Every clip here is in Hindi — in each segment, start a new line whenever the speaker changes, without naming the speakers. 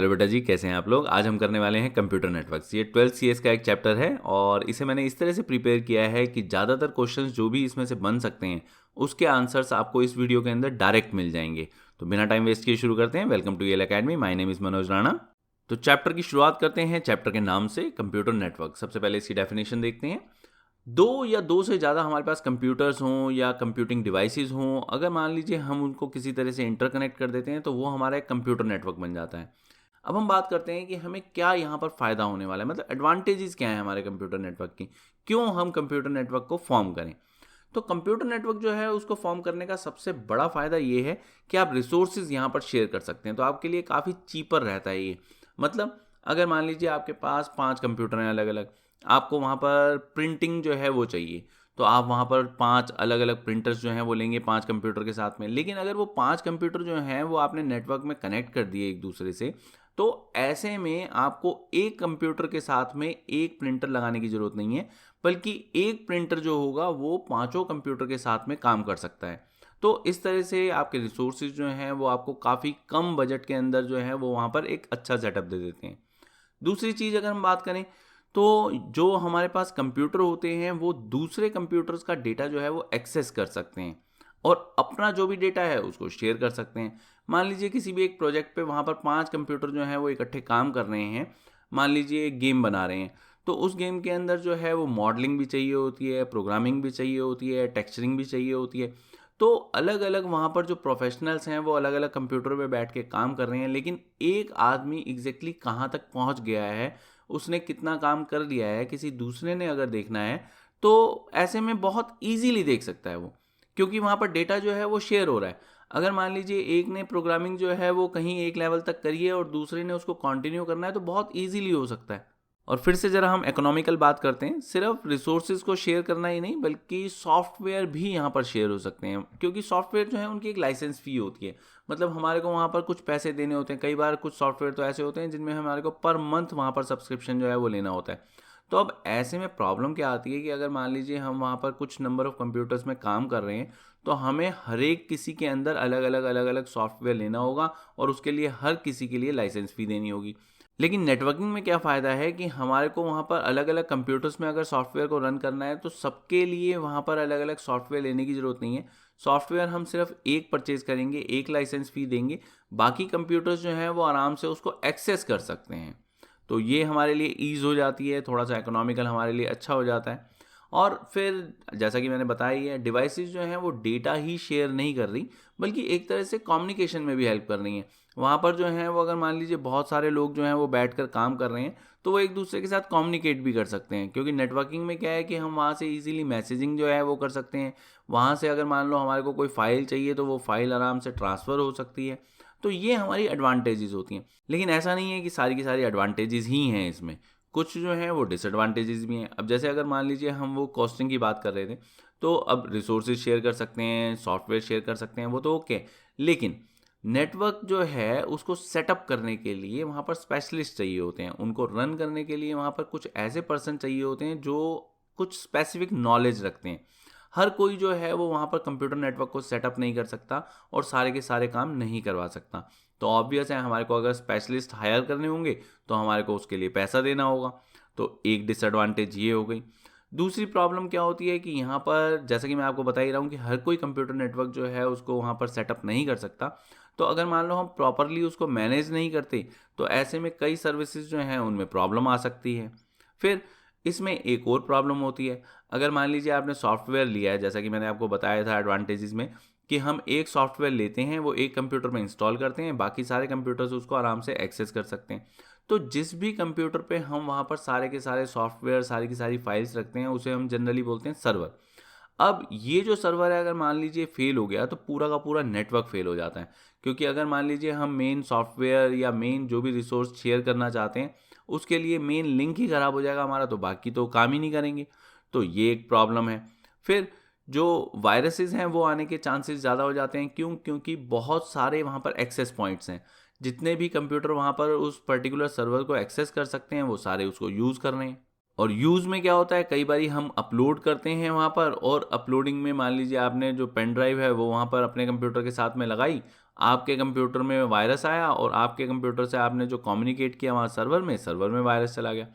हेलो बेटा जी, कैसे हैं आप लोग। आज हम करने वाले हैं कंप्यूटर नेटवर्क्स। ये 12th CS का एक चैप्टर है और इसे मैंने इस तरह से प्रिपेयर किया है कि ज़्यादातर क्वेश्चंस जो भी इसमें से बन सकते हैं उसके आंसर्स आपको इस वीडियो के अंदर डायरेक्ट मिल जाएंगे। तो बिना टाइम वेस्ट किए शुरू करते हैं। वेलकम टू यल academy, my name is Manoj Rana. तो चैप्टर की शुरुआत करते हैं चैप्टर के नाम से, कंप्यूटर नेटवर्क। सबसे पहले इसकी डेफिनेशन देखते हैं। दो या दो से ज़्यादा हमारे पास कंप्यूटर्स हों या कंप्यूटिंग डिवाइसेस हों, अगर मान लीजिए हम उनको किसी तरह से इंटरकनेक्ट कर देते हैं तो वो हमारा एक कंप्यूटर नेटवर्क बन जाता है। अब हम बात करते हैं कि हमें क्या यहाँ पर फ़ायदा होने वाला है, मतलब एडवांटेजेस क्या हैं हमारे कंप्यूटर नेटवर्क की, क्यों हम कंप्यूटर नेटवर्क को फॉर्म करें। तो कंप्यूटर नेटवर्क जो है उसको फॉर्म करने का सबसे बड़ा फ़ायदा ये है कि आप रिसोर्सेज यहाँ पर शेयर कर सकते हैं। तो आपके लिए काफ़ी चीपर रहता है ये। मतलब अगर मान लीजिए आपके पास 5 कंप्यूटर हैं अलग अलग, आपको वहाँ पर प्रिंटिंग जो है वो चाहिए, तो आप वहाँ पर 5 अलग अलग प्रिंटर्स जो हैं वो लेंगे 5 कंप्यूटर के साथ में। लेकिन अगर वो 5 कंप्यूटर जो हैं वो आपने नेटवर्क में कनेक्ट कर दिए एक दूसरे से, तो ऐसे में आपको एक कंप्यूटर के साथ में एक प्रिंटर लगाने की ज़रूरत नहीं है, बल्कि एक प्रिंटर जो होगा वो 5 कंप्यूटर के साथ में काम कर सकता है। तो इस तरह से आपके रिसोर्सेज जो हैं वो आपको काफ़ी कम बजट के अंदर जो है वो वहाँ पर एक अच्छा सेटअप दे देते हैं। दूसरी चीज़ अगर हम बात करें, तो जो हमारे पास कंप्यूटर होते हैं वो दूसरे कंप्यूटर्स का डेटा जो है वो एक्सेस कर सकते हैं और अपना जो भी डेटा है उसको शेयर कर सकते हैं। मान लीजिए किसी भी एक प्रोजेक्ट पे वहाँ पर 5 कंप्यूटर जो हैं वो इकट्ठे काम कर रहे हैं। मान लीजिए एक गेम बना रहे हैं, तो उस गेम के अंदर जो है वो मॉडलिंग भी चाहिए होती है, प्रोग्रामिंग भी चाहिए होती है, टेक्सचरिंग भी चाहिए होती है। तो अलग अलग वहाँ पर जो प्रोफेशनल्स हैं वो अलग अलग कंप्यूटर पे बैठ के काम कर रहे हैं, लेकिन एक आदमी एग्जैक्टली कहाँ तक पहुँच गया है, उसने कितना काम कर लिया है, किसी दूसरे ने अगर देखना है तो ऐसे में बहुत ईजीली देख सकता है वो, क्योंकि वहाँ पर डेटा जो है वो शेयर हो रहा है। अगर मान लीजिए एक ने प्रोग्रामिंग जो है वो कहीं एक लेवल तक करी है और दूसरे ने उसको कंटिन्यू करना है, तो बहुत ईजीली हो सकता है। और फिर से ज़रा हम इकोनॉमिकल बात करते हैं। सिर्फ रिसोर्सेज को शेयर करना ही नहीं, बल्कि सॉफ्टवेयर भी यहाँ पर शेयर हो सकते हैं, क्योंकि सॉफ्टवेयर जो है उनकी एक लाइसेंस फ़ी होती है। मतलब हमारे को वहाँ पर कुछ पैसे देने होते हैं। कई बार कुछ सॉफ्टवेयर तो ऐसे होते हैं जिनमें हमारे को पर मंथ वहाँ पर सब्सक्रिप्शन जो है वो लेना होता है। तो अब ऐसे में प्रॉब्लम क्या आती है कि अगर मान लीजिए हम वहाँ पर कुछ नंबर ऑफ़ कंप्यूटर्स में काम कर रहे हैं, तो हमें हर एक किसी के अंदर अलग अलग सॉफ्टवेयर लेना होगा और उसके लिए हर किसी के लिए लाइसेंस फ़ी देनी होगी। लेकिन नेटवर्किंग में क्या फ़ायदा है कि हमारे को वहाँ पर अलग अलग कंप्यूटर्स में अगर सॉफ्टवेयर को रन करना है, तो सबके लिए वहाँ पर अलग अलग सॉफ्टवेयर लेने की ज़रूरत नहीं है। सॉफ्टवेयर हम सिर्फ एक परचेज़ करेंगे, एक लाइसेंस फ़ी देंगे, बाकी कंप्यूटर्स जो हैं वो आराम से उसको एक्सेस कर सकते हैं। तो ये हमारे लिए ईज़ हो जाती है, थोड़ा सा इकोनॉमिकल हमारे लिए अच्छा हो जाता है। और फिर जैसा कि मैंने बताया ही है, डिवाइसेस जो हैं वो डेटा ही शेयर नहीं कर रही, बल्कि एक तरह से कम्युनिकेशन में भी हेल्प कर रही हैं। वहाँ पर जो है वो अगर मान लीजिए बहुत सारे लोग जो हैं वो बैठकर काम कर रहे हैं, तो वो एक दूसरे के साथ कम्युनिकेट भी कर सकते हैं, क्योंकि नेटवर्किंग में क्या है कि हम वहाँ से इजीली मैसेजिंग जो है वो कर सकते हैं। वहाँ से अगर मान लो हमारे को कोई फ़ाइल चाहिए तो वो फ़ाइल आराम से ट्रांसफ़र हो सकती है। तो ये हमारी एडवांटेजेस होती हैं। लेकिन ऐसा नहीं है कि सारी की सारी एडवांटेजेस ही हैं इसमें, कुछ जो हैं वो डिसएडवांटेजेस भी हैं। अब जैसे अगर मान लीजिए हम वो कॉस्टिंग की बात कर रहे थे, तो अब रिसोर्सेज शेयर कर सकते हैं, सॉफ्टवेयर शेयर कर सकते हैं, वो तो ओके। लेकिन नेटवर्क जो है उसको सेटअप करने के लिए वहाँ पर स्पेशलिस्ट चाहिए होते हैं, उनको रन करने के लिए वहाँ पर कुछ ऐसे पर्सन चाहिए होते हैं जो कुछ स्पेसिफिक नॉलेज रखते हैं। हर कोई जो है वो वहाँ पर कंप्यूटर नेटवर्क को सेटअप नहीं कर सकता और सारे के सारे काम नहीं करवा सकता। तो ऑब्वियस है, हमारे को अगर स्पेशलिस्ट हायर करने होंगे तो हमारे को उसके लिए पैसा देना होगा। तो एक डिसएडवांटेज ये हो गई। दूसरी प्रॉब्लम क्या होती है कि यहाँ पर जैसा कि मैं आपको बता ही रहा हूँ कि हर कोई कंप्यूटर नेटवर्क जो है उसको वहाँ पर सेटअप नहीं कर सकता। तो अगर मान लो हम प्रॉपरली उसको मैनेज नहीं करते, तो ऐसे में कई सर्विसेज जो हैं उनमें प्रॉब्लम आ सकती है। फिर इसमें एक और प्रॉब्लम होती है। अगर मान लीजिए आपने सॉफ्टवेयर लिया है, जैसा कि मैंने आपको बताया था एडवांटेजेस में, कि हम एक सॉफ्टवेयर लेते हैं, वो एक कंप्यूटर में इंस्टॉल करते हैं, बाकी सारे कंप्यूटर्स उसको आराम से एक्सेस कर सकते हैं। तो जिस भी कंप्यूटर पे हम वहाँ पर सारे के सारे सॉफ्टवेयर, सारी की सारी फाइल्स रखते हैं, उसे हम जनरली बोलते हैं सर्वर। अब ये जो सर्वर है अगर मान लीजिए फेल हो गया, तो पूरा का पूरा नेटवर्क फेल हो जाता है। क्योंकि अगर मान लीजिए हम मेन सॉफ्टवेयर या मेन जो भी रिसोर्स शेयर करना चाहते हैं, उसके लिए मेन लिंक ही ख़राब हो जाएगा हमारा, तो बाकी तो काम ही नहीं करेंगे। तो ये एक प्रॉब्लम है। फिर जो वायरसेस हैं वो आने के चांसेस ज़्यादा हो जाते हैं। क्यों? क्योंकि बहुत सारे वहाँ पर एक्सेस पॉइंट्स हैं। जितने भी कंप्यूटर वहाँ पर उस पर्टिकुलर सर्वर को एक्सेस कर सकते हैं, वो सारे उसको यूज़ कर रहे हैं। और यूज़ में क्या होता है, कई बारी हम अपलोड करते हैं वहाँ पर, और अपलोडिंग में मान लीजिए आपने जो पेन ड्राइव है वो वहाँ पर अपने कंप्यूटर के साथ में लगाई, आपके कंप्यूटर में वायरस आया और आपके कंप्यूटर से आपने जो कम्युनिकेट किया वहाँ सर्वर में वायरस चला गया।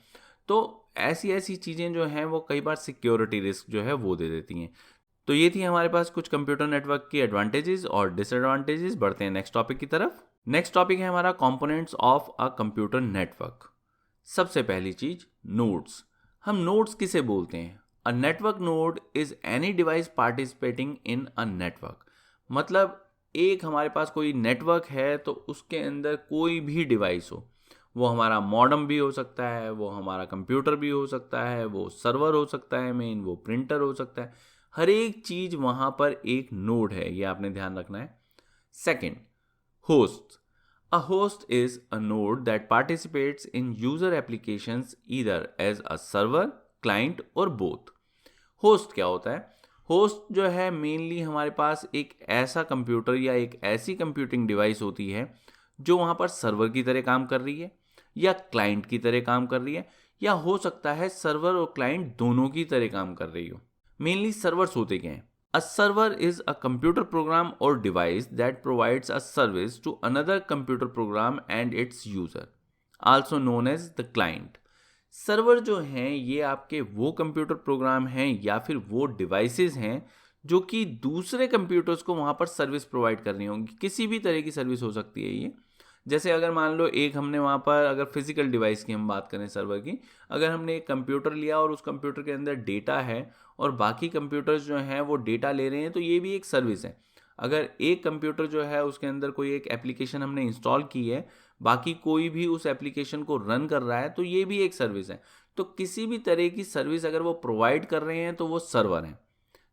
तो ऐसी ऐसी चीज़ें जो हैं वो कई बार सिक्योरिटी रिस्क जो है वो दे देती हैं। तो ये थी हमारे पास कुछ कंप्यूटर नेटवर्क की एडवांटेजेस और डिसएडवांटेजेस। बढ़ते हैं नेक्स्ट टॉपिक की तरफ। नेक्स्ट टॉपिक है हमारा components of a computer network. सबसे पहली चीज नोड्स। हम नोड्स किसे बोलते हैं? A network node is any device participating in a network. मतलब एक हमारे पास कोई नेटवर्क है तो उसके अंदर कोई भी डिवाइस हो, वो हमारा मॉडेम भी हो सकता है, वो हमारा कंप्यूटर भी हो सकता है, वो सर्वर हो सकता है मेन, वो प्रिंटर हो सकता है, हर एक चीज वहां पर एक नोड है, ये आपने ध्यान रखना है। Second, host. A host is a node that participates in user applications either as a server, client और both. होस्ट क्या होता है? होस्ट जो है मेनली हमारे पास एक ऐसा कंप्यूटर या एक ऐसी कंप्यूटिंग डिवाइस होती है जो वहाँ पर सर्वर की तरह काम कर रही है या क्लाइंट की तरह काम कर रही है, या हो सकता है सर्वर और क्लाइंट दोनों की तरह काम कर रही हो। मेनली सर्वर्स होते क्या हैं? A server is a computer program or device that provides a service to another computer program and its user, also known as the client. Server जो हैं ये आपके वो कंप्यूटर प्रोग्राम हैं या फिर वो डिवाइसेस हैं जो कि दूसरे कंप्यूटर्स को वहाँ पर सर्विस प्रोवाइड कर रही होंगी। किसी भी तरह की सर्विस हो सकती है ये। जैसे अगर मान लो एक हमने वहाँ पर, अगर फिजिकल डिवाइस की हम बात करें सर्वर की, अगर हमने एक कंप्यूटर लिया और उस कंप्यूटर के अंदर डेटा है और बाकी कंप्यूटर्स जो हैं वो डेटा ले रहे हैं, तो ये भी एक सर्विस है। अगर एक कंप्यूटर जो है उसके अंदर कोई एक एप्लीकेशन हमने इंस्टॉल की है, बाकी कोई भी उस एप्लीकेशन को रन कर रहा है, तो ये भी एक सर्विस है। तो किसी भी तरह की सर्विस अगर वो प्रोवाइड कर रहे हैं तो वो सर्वर हैं।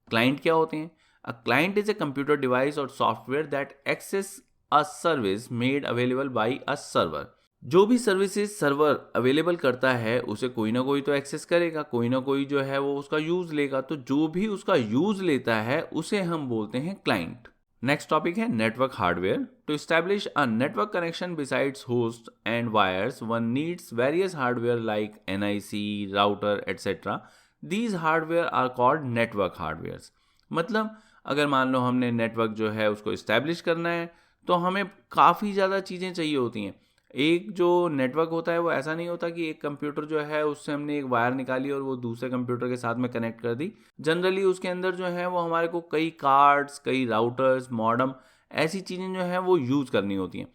क्लाइंट क्या होते हैं? A client is a computer device और software that access a service made available by a server. जो भी सर्विसेज सर्वर अवेलेबल करता है उसे कोई ना कोई तो एक्सेस करेगा, कोई ना कोई जो है वो उसका यूज लेगा। तो जो भी उसका यूज लेता है उसे हम बोलते हैं क्लाइंट। नेक्स्ट टॉपिक है network hardware. To establish a network connection besides host and wires one needs various hardware like NIC, router etcetera. These hardware are called network hardwares. मतलब अगर मान लो हमने नेटवर्क जो है उसको इस्टेब्लिश करना है तो हमें काफ़ी ज़्यादा चीज़ें चाहिए होती हैं। एक जो नेटवर्क होता है वो ऐसा नहीं होता कि एक कंप्यूटर जो है उससे हमने एक वायर निकाली और वो दूसरे कंप्यूटर के साथ में कनेक्ट कर दी। जनरली उसके अंदर जो है वो हमारे को कई कार्ड्स, कई राउटर्स, मॉडेम, ऐसी चीज़ें जो हैं वो यूज़ करनी होती हैं।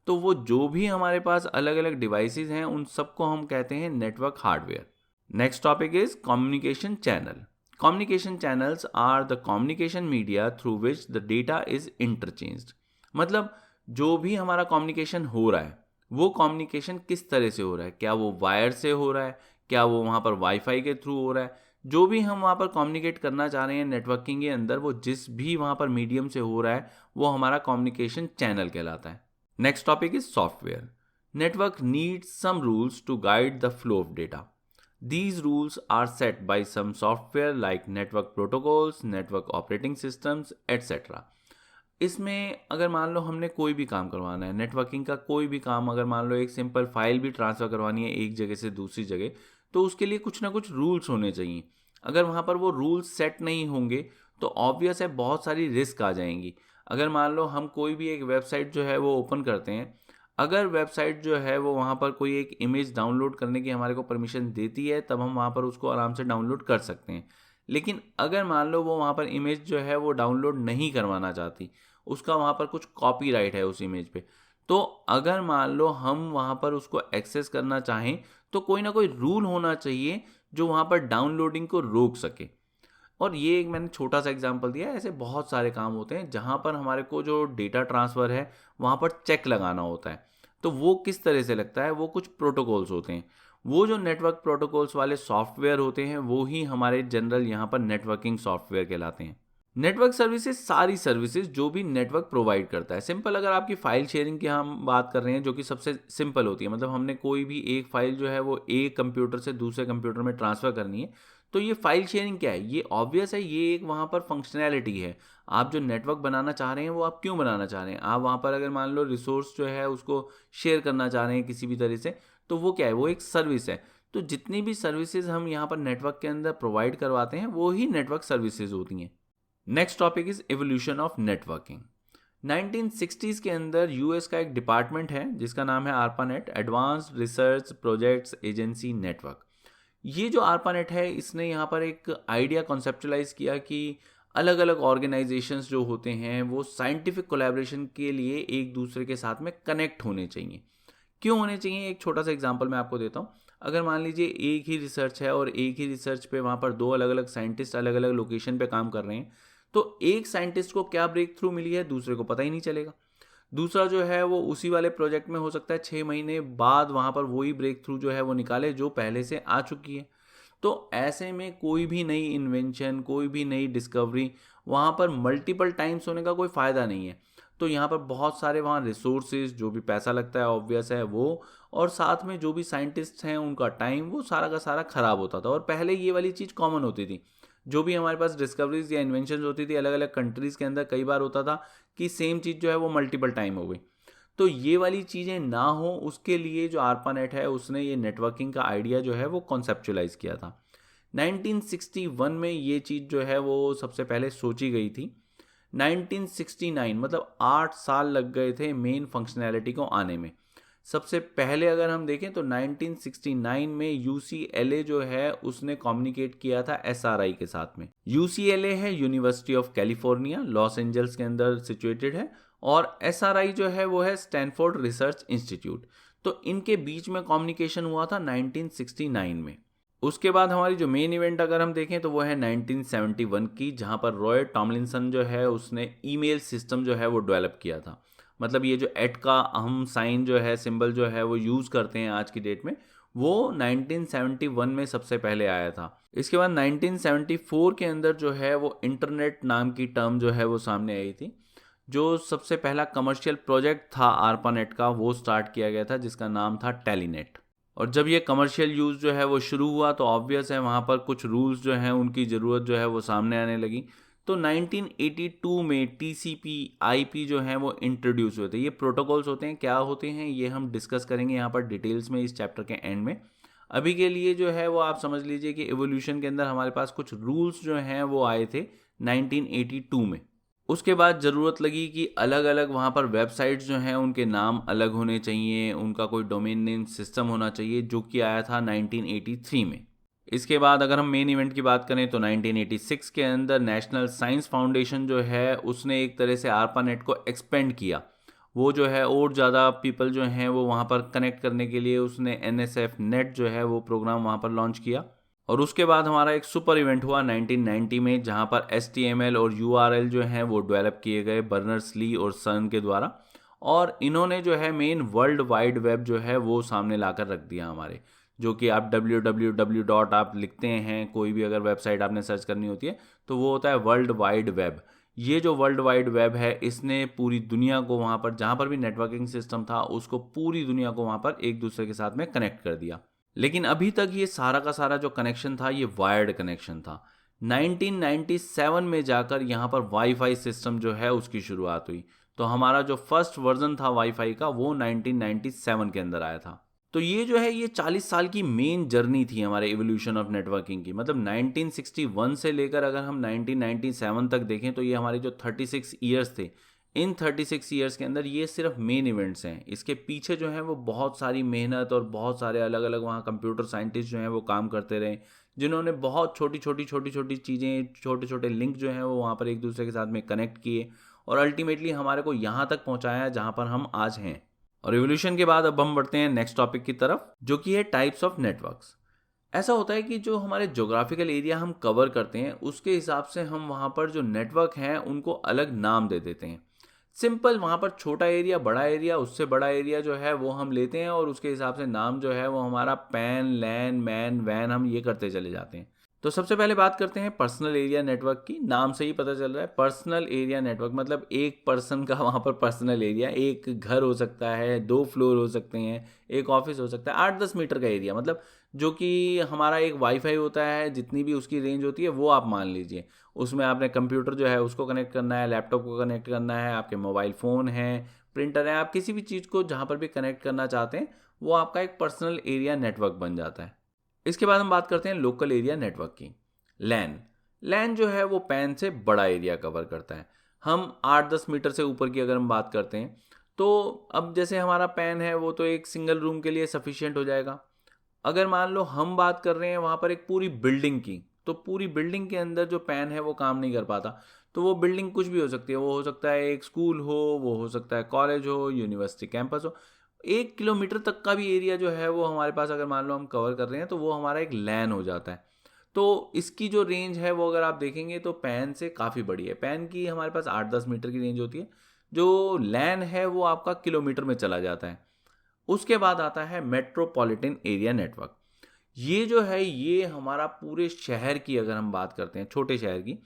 तो वो जो भी हमारे पास अलग अलग डिवाइसेस हैं उन सबको हम कहते हैं network hardware. Next topic is communication channel. Communication channels are the communication media through which the data is interchanged. मतलब जो भी हमारा कम्युनिकेशन हो रहा है वो कम्युनिकेशन किस तरह से हो रहा है? क्या वो वायर से हो रहा है? क्या वो वहाँ पर वाईफाई के थ्रू हो रहा है? जो भी हम वहाँ पर कम्युनिकेट करना चाह रहे हैं नेटवर्किंग के अंदर, वो जिस भी वहाँ पर मीडियम से हो रहा है वो हमारा कम्युनिकेशन चैनल कहलाता है। Next topic is software. Network needs some rules to guide the flow of data. These rules are set by some software like network protocols, network operating systems, etc. इसमें अगर मान लो हमने कोई भी काम करवाना है, नेटवर्किंग का कोई भी काम, अगर मान लो एक सिंपल फाइल भी ट्रांसफ़र करवानी है एक जगह से दूसरी जगह, तो उसके लिए कुछ ना कुछ रूल्स होने चाहिए। अगर वहाँ पर वो रूल्स सेट नहीं होंगे तो ऑब्वियस है बहुत सारी रिस्क आ जाएंगी। अगर मान लो हम कोई भी एक वेबसाइट जो है वो ओपन करते हैं, अगर वेबसाइट जो है वो वहाँ पर कोई एक इमेज डाउनलोड करने की हमारे को परमिशन देती है तब हम वहाँ पर उसको आराम से डाउनलोड कर सकते हैं। लेकिन अगर मान लो वो वहाँ पर इमेज जो है वो डाउनलोड नहीं करवाना चाहती, उसका वहाँ पर कुछ कॉपीराइट है उस इमेज पे, तो अगर मान लो हम वहाँ पर उसको एक्सेस करना चाहें तो कोई ना कोई रूल होना चाहिए जो वहाँ पर डाउनलोडिंग को रोक सके। और ये एक मैंने छोटा सा एग्जांपल दिया है, ऐसे बहुत सारे काम होते हैं जहाँ पर हमारे को जो डेटा ट्रांसफ़र है वहाँ पर चेक लगाना होता है। तो वो किस तरह से लगता है? वो कुछ प्रोटोकॉल्स होते हैं। वो जो नेटवर्क प्रोटोकॉल्स वाले सॉफ्टवेयर होते हैं वो ही हमारे जनरल यहाँ पर नेटवर्किंग सॉफ्टवेयर कहलाते हैं। नेटवर्क सर्विसेज सारी सर्विसेज जो भी नेटवर्क प्रोवाइड करता है। सिंपल अगर आपकी फाइल शेयरिंग की हम बात कर रहे हैं जो कि सबसे सिंपल होती है, मतलब हमने कोई भी एक फाइल जो है वो एक कंप्यूटर से दूसरे कंप्यूटर में ट्रांसफ़र करनी है, तो ये फाइल शेयरिंग क्या है? ये ऑब्वियस है, ये एक वहाँ पर फंक्शनैलिटी है। आप जो नेटवर्क बनाना चाह रहे हैं वो आप क्यों बनाना चाह रहे हैं? आप वहाँ पर अगर मान लो रिसोर्स जो है उसको शेयर करना चाह रहे हैं किसी भी तरह से, तो वो क्या है? वो एक सर्विस है। तो जितनी भी सर्विसेज हम यहाँ पर नेटवर्क के अंदर प्रोवाइड करवाते हैं वो ही नेटवर्क सर्विसेज होती हैं। Next topic is evolution of networking. 1960s के अंदर यूएस का एक डिपार्टमेंट है जिसका नाम है ARPANET, advanced research projects agency network. ये जो ARPANET है इसने यहाँ पर एक आइडिया कॉन्सेप्चुलाइज किया कि अलग अलग ऑर्गेनाइजेशंस जो होते हैं वो साइंटिफिक कोलैबोरेशन के लिए एक दूसरे के साथ में कनेक्ट होने चाहिए। क्यों होने चाहिए, एक छोटा सा एग्जांपल मैं आपको देता हूँ। अगर मान लीजिए एक ही रिसर्च है और एक ही रिसर्च पे वहाँ पर दो अलग अलग साइंटिस्ट अलग अलग लोकेशन पे काम कर रहे हैं, तो एक साइंटिस्ट को क्या ब्रेक थ्रू मिली है दूसरे को पता ही नहीं चलेगा। दूसरा जो है वो उसी वाले प्रोजेक्ट में हो सकता है 6 महीने बाद वहाँ पर वही ब्रेक थ्रू जो है वो निकाले जो पहले से आ चुकी है। तो ऐसे में कोई भी नई इन्वेंशन, कोई भी नई डिस्कवरी वहाँ पर मल्टीपल टाइम्स होने का कोई फ़ायदा नहीं है। तो यहाँ पर बहुत सारे वहाँ रिसोर्सेज, जो भी पैसा लगता है ऑब्वियस है वो, और साथ में जो भी साइंटिस्ट हैं उनका टाइम, वो सारा का सारा ख़राब होता था। और पहले ये वाली चीज़ कॉमन होती थी, जो भी हमारे पास डिस्कवरीज या इन्वेंशन होती थी अलग अलग कंट्रीज़ के अंदर, कई बार होता था कि सेम चीज़ जो है वो मल्टीपल टाइम हो गई। तो ये वाली चीज़ें ना हो उसके लिए जो ARPANET है उसने ये नेटवर्किंग का आइडिया जो है वो कॉन्सेप्चुलाइज किया था। 1961 में ये चीज़ जो है वो सबसे पहले सोची गई थी। 1969 मतलब 8 साल लग गए थे मेन फंक्शनैलिटी को आने में। सबसे पहले अगर हम देखें तो 1969 में UCLA जो है उसने कम्युनिकेट किया था SRI के साथ में। UCLA है university of California, Los Angeles के अंदर सिचुएटेड है, और SRI जो है वो है स्टैनफोर्ड रिसर्च इंस्टीट्यूट। तो इनके बीच में कम्युनिकेशन हुआ था 1969 में। उसके बाद हमारी जो मेन इवेंट अगर हम देखें तो वो है 1971 की, जहाँ पर रॉय टॉमलिंसन जो है उसने ईमेल सिस्टम जो है वो डेवलप किया था। मतलब ये जो एट का हम साइन जो है, सिंबल जो है वो यूज़ करते हैं आज की डेट में, वो 1971 में सबसे पहले आया था। इसके बाद 1974 के अंदर जो है वो इंटरनेट नाम की टर्म जो है वो सामने आई थी। जो सबसे पहला कमर्शियल प्रोजेक्ट था ARPANET का वो स्टार्ट किया गया था जिसका नाम था टेलीनेट। और जब ये कमर्शियल यूज़ जो है वो शुरू हुआ तो ऑब्वियस है वहाँ पर कुछ रूल्स जो हैं उनकी ज़रूरत जो है वो सामने आने लगी। तो 1982 में TCP IP जो हैं वो इंट्रोड्यूस हुए थे। ये प्रोटोकॉल्स होते हैं, क्या होते हैं ये हम डिस्कस करेंगे यहाँ पर डिटेल्स में इस चैप्टर के एंड में। अभी के लिए जो है वो आप समझ लीजिए कि एवोल्यूशन के अंदर हमारे पास कुछ रूल्स जो हैं वो आए थे 1982 में। उसके बाद ज़रूरत लगी कि अलग अलग वहाँ पर वेबसाइट्स जो हैं उनके नाम अलग होने चाहिए, उनका कोई डोमेन नेम सिस्टम होना चाहिए, जो कि आया था 1983 में। इसके बाद अगर हम मेन इवेंट की बात करें तो 1986 के अंदर नेशनल साइंस फाउंडेशन जो है उसने एक तरह से ARPANET को एक्सपेंड किया। वो जो है और ज़्यादा पीपल जो हैं वो वहाँ पर कनेक्ट करने के लिए उसने NSF नेट जो है वो प्रोग्राम वहाँ पर लॉन्च किया। और उसके बाद हमारा एक सुपर इवेंट हुआ 1990 में, जहाँ पर HTML और URL जो हैं वो डेवलप किए गए बर्नर्स ली और सन के द्वारा। और इन्होंने जो है मेन वर्ल्ड वाइड वेब जो है वो सामने लाकर रख दिया हमारे, जो कि आप www. आप लिखते हैं, कोई भी अगर वेबसाइट आपने सर्च करनी होती है तो वो होता है वर्ल्ड वाइड वेब। ये जो वर्ल्ड वाइड वेब है इसने पूरी दुनिया को वहाँ पर जहाँ पर भी नेटवर्किंग सिस्टम था उसको पूरी दुनिया को वहाँ पर एक दूसरे के साथ में कनेक्ट कर दिया। लेकिन अभी तक ये सारा का सारा जो कनेक्शन था ये वायर्ड कनेक्शन था। 1997 में जाकर यहाँ पर वाईफाई सिस्टम जो है उसकी शुरुआत हुई। तो हमारा जो फर्स्ट वर्जन था वाईफाई का वो 1997 के अंदर आया था। तो ये जो है ये 40 साल की मेन जर्नी थी हमारे इवोल्यूशन ऑफ नेटवर्किंग की। मतलब 1961 से लेकर अगर हम 1997 तक देखें तो ये हमारे जो 36 ईयर्स थे, इन 36 ईयर्स के अंदर ये सिर्फ मेन इवेंट्स हैं। इसके पीछे जो है वो बहुत सारी मेहनत और बहुत सारे अलग अलग वहाँ कंप्यूटर साइंटिस्ट जो हैं वो काम करते रहे, जिन्होंने बहुत छोटी छोटी चीज़ें, छोटे छोटे लिंक जो हैं वो वहाँ पर एक दूसरे के साथ में कनेक्ट किए और अल्टीमेटली हमारे को यहाँ तक पहुँचाया जहाँ पर हम आज हैं। और रिवोल्यूशन के बाद अब हम बढ़ते हैं नेक्स्ट टॉपिक की तरफ, जो कि है टाइप्स ऑफ नेटवर्क्स। ऐसा होता है कि जो हमारे ज्योग्राफिकल एरिया हम कवर करते हैं उसके हिसाब से हम वहाँ पर जो नेटवर्क हैं उनको अलग नाम दे देते हैं। सिंपल वहाँ पर छोटा एरिया, बड़ा एरिया, उससे बड़ा एरिया जो है वो हम लेते हैं और उसके हिसाब से नाम जो है वो हमारा पैन, लैन, मैन, वैन हम ये करते चले जाते हैं। तो सबसे पहले बात करते हैं पर्सनल एरिया नेटवर्क की। नाम से ही पता चल रहा है पर्सनल एरिया नेटवर्क मतलब एक पर्सन का वहाँ पर पर्सनल एरिया। एक घर हो सकता है, 2 फ्लोर हो सकते हैं, एक ऑफिस हो सकता है, 8-10 मीटर का एरिया, मतलब जो कि हमारा एक वाईफाई होता है, जितनी भी उसकी रेंज होती है वो आप मान लीजिए। उसमें आपने कंप्यूटर जो है उसको कनेक्ट करना है, लैपटॉप को कनेक्ट करना है, आपके मोबाइल फ़ोन है, प्रिंटर है, आप किसी भी चीज़ को जहाँ पर भी कनेक्ट करना चाहते हैं वो आपका एक पर्सनल एरिया नेटवर्क बन जाता है। इसके बाद हम बात करते हैं लोकल एरिया नेटवर्क की। लैन जो है वो पैन से बड़ा एरिया कवर करता है। हम 8-10 मीटर से ऊपर की अगर हम बात करते हैं, तो अब जैसे हमारा पैन है वो तो एक सिंगल रूम के लिए सफिशिएंट हो जाएगा। अगर मान लो हम बात कर रहे हैं वहाँ पर एक पूरी बिल्डिंग की, तो पूरी बिल्डिंग के अंदर जो पैन है वो काम नहीं कर पाता। तो वो बिल्डिंग कुछ भी हो सकती है, वो हो सकता है एक स्कूल हो, वो हो सकता है कॉलेज हो, यूनिवर्सिटी कैंपस हो। 1 किलोमीटर तक का भी एरिया जो है वो हमारे पास अगर मान लो हम कवर कर रहे हैं तो वो हमारा एक लैन हो जाता है। तो इसकी जो रेंज है वो अगर आप देखेंगे तो पैन से काफ़ी बड़ी है। पैन की हमारे पास 8-10 मीटर की रेंज होती है, जो लैन है वो आपका किलोमीटर में चला जाता है। उसके बाद आता है मेट्रोपॉलिटन एरिया नेटवर्क। ये जो है ये हमारा पूरे शहर की अगर हम बात करते हैं, छोटे शहर की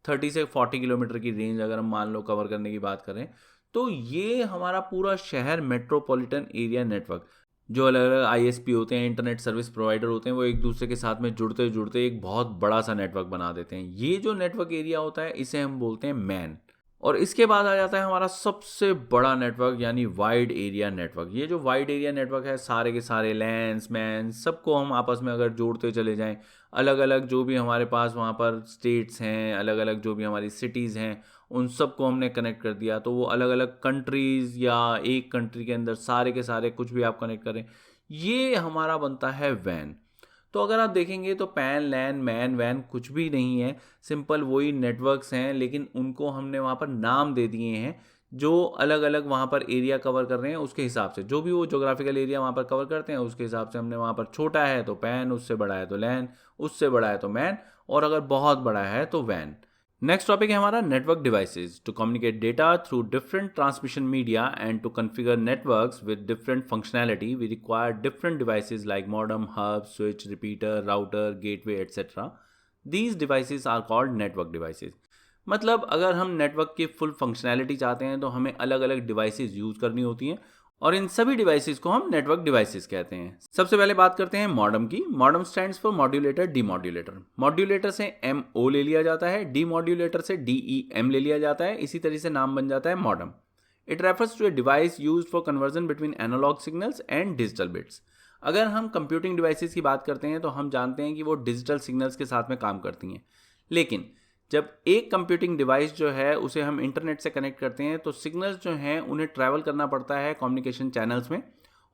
30 से 40 किलोमीटर की रेंज अगर हम मान लो कवर करने की बात करें, तो ये हमारा पूरा शहर मेट्रोपॉलिटन एरिया नेटवर्क, जो अलग अलग आईएसपी होते हैं, इंटरनेट सर्विस प्रोवाइडर होते हैं, वो एक दूसरे के साथ में जुड़ते जुड़ते एक बहुत बड़ा सा नेटवर्क बना देते हैं। ये जो नेटवर्क एरिया होता है इसे हम बोलते हैं मैन। और इसके बाद आ जाता है हमारा सबसे बड़ा नेटवर्क यानी वाइड एरिया नेटवर्क। ये जो वाइड एरिया नेटवर्क है, सारे के सारे लैंस मैन सबको हम आपस में अगर जोड़ते चले जाएं, अलग अलग जो भी हमारे पास वहाँ पर स्टेट्स हैं, अलग अलग जो भी हमारी सिटीज़ हैं, उन सबको हमने कनेक्ट कर दिया, तो वो अलग अलग कंट्रीज़ या एक कंट्री के अंदर सारे के सारे कुछ भी आप कनेक्ट करें, ये हमारा बनता है वैन। तो अगर आप देखेंगे तो पैन लैन मैन वैन कुछ भी नहीं है, सिंपल वही नेटवर्क्स हैं, लेकिन उनको हमने वहाँ पर नाम दे दिए हैं जो अलग अलग वहाँ पर एरिया कवर कर रहे हैं उसके हिसाब से। जो भी वो जोग्राफिकल एरिया वहाँ पर कवर करते हैं उसके हिसाब से हमने वहाँ पर छोटा है तो पैन, उससे बड़ा है तो लैन, उससे बड़ा है तो मैन, और अगर बहुत बड़ा है तो वैन। नेक्स्ट टॉपिक है हमारा network devices. To communicate data through different transmission media and to configure networks with different functionality we require different devices like modem, hub, switch, repeater, router, gateway etcetera. These devices are called network devices. मतलब अगर हम नेटवर्क की फुल फंक्शनैलिटी चाहते हैं तो हमें अलग अलग डिवाइसेस यूज़ करनी होती हैं, और इन सभी डिवाइसेस को हम नेटवर्क डिवाइसेस कहते हैं। सबसे पहले बात करते हैं मॉडेम की। Modem stands for modulator demodulator. Modulator से MO ले लिया जाता है, डीमॉड्यूलेटर से DEM ले लिया जाता है, इसी तरह से नाम बन जाता है modem. It refers to a device used for conversion between analog signals and digital bits. अगर हम कंप्यूटिंग डिवाइसेस की बात करते हैं तो हम जानते हैं कि वो डिजिटल सिग्नल्स के साथ में काम करती हैं, लेकिन जब एक कंप्यूटिंग डिवाइस जो है उसे हम इंटरनेट से कनेक्ट करते हैं तो सिग्नल्स जो हैं उन्हें ट्रैवल करना पड़ता है कम्युनिकेशन चैनल्स में,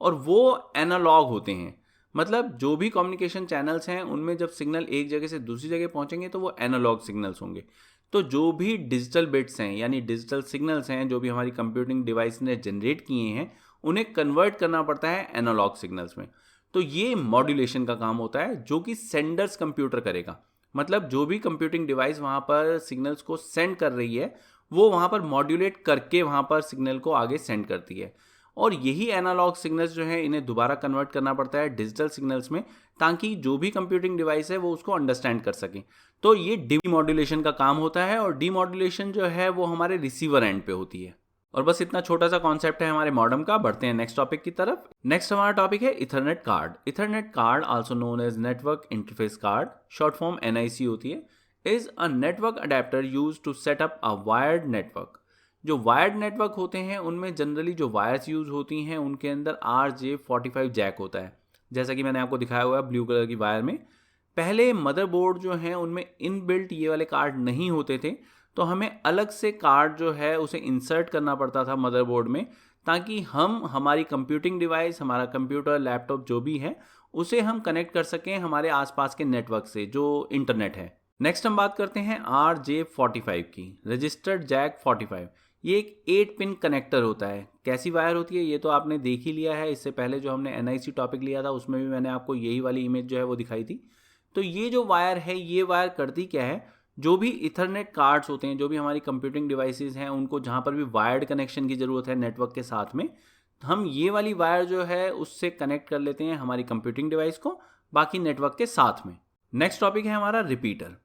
और वो एनालॉग होते हैं। मतलब जो भी कम्युनिकेशन चैनल्स हैं उनमें जब सिग्नल एक जगह से दूसरी जगह पहुंचेंगे तो वो एनालॉग सिग्नल्स होंगे। तो जो भी डिजिटल बिट्स हैं यानी डिजिटल सिग्नल्स हैं जो भी हमारी कंप्यूटिंग डिवाइस ने जनरेट किए हैं, उन्हें कन्वर्ट करना पड़ता है एनालॉग सिग्नल्स में। तो ये मॉड्यूलेशन का काम होता है जो कि सेंडर्स कंप्यूटर करेगा। मतलब जो भी कंप्यूटिंग डिवाइस वहाँ पर सिग्नल्स को सेंड कर रही है वो वहाँ पर मॉड्यूलेट करके वहाँ पर सिग्नल को आगे सेंड करती है, और यही एनालॉग सिग्नल्स जो है इन्हें दोबारा कन्वर्ट करना पड़ता है डिजिटल सिग्नल्स में, ताकि जो भी कंप्यूटिंग डिवाइस है वो उसको अंडरस्टैंड कर सके। तो ये डीमॉड्यूलेशन का काम होता है, और डीमॉड्यूलेशन जो है वो हमारे रिसीवर एंड पे होती है। और बस इतना छोटा सा कॉन्सेप्ट है हमारे मॉडेम का। बढ़ते हैं नेक्स्ट टॉपिक की तरफ। नेक्स्ट हमारा टॉपिक है ethernet card. Ethernet card also known as network interface card, short form NIC होती है, is a network adapter use to set up a wired network. जो वायर्ड नेटवर्क होते हैं उनमें जनरली जो वायर्स यूज होती हैं उनके अंदर RJ45 जैक होता है, जैसा कि मैंने आपको दिखाया हुआ है ब्लू कलर की वायर में। पहले मदरबोर्ड जो हैं उनमें इनबिल्ट ये वाले कार्ड नहीं होते थे, तो हमें अलग से कार्ड जो है उसे इंसर्ट करना पड़ता था मदरबोर्ड में, ताकि हम हमारी कंप्यूटिंग डिवाइस, हमारा कंप्यूटर, लैपटॉप जो भी है, उसे हम कनेक्ट कर सकें हमारे आसपास के नेटवर्क से जो इंटरनेट है। नेक्स्ट हम बात करते हैं RJ45 की, रजिस्टर्ड जैक 45। ये एक 8 पिन कनेक्टर होता है। कैसी वायर होती है ये तो आपने देख ही लिया है, इससे पहले जो हमने NIC टॉपिक लिया था उसमें भी मैंने आपको यही वाली इमेज जो है वो दिखाई थी। तो ये जो वायर है ये वायर करती क्या है, जो भी इथरनेट कार्ड्स होते हैं, जो भी हमारी कंप्यूटिंग डिवाइसेस हैं, उनको जहाँ पर भी वायर्ड कनेक्शन की ज़रूरत है नेटवर्क के साथ में, हम ये वाली वायर जो है उससे कनेक्ट कर लेते हैं हमारी कंप्यूटिंग डिवाइस को बाकी नेटवर्क के साथ में। नेक्स्ट टॉपिक है हमारा रिपीटर।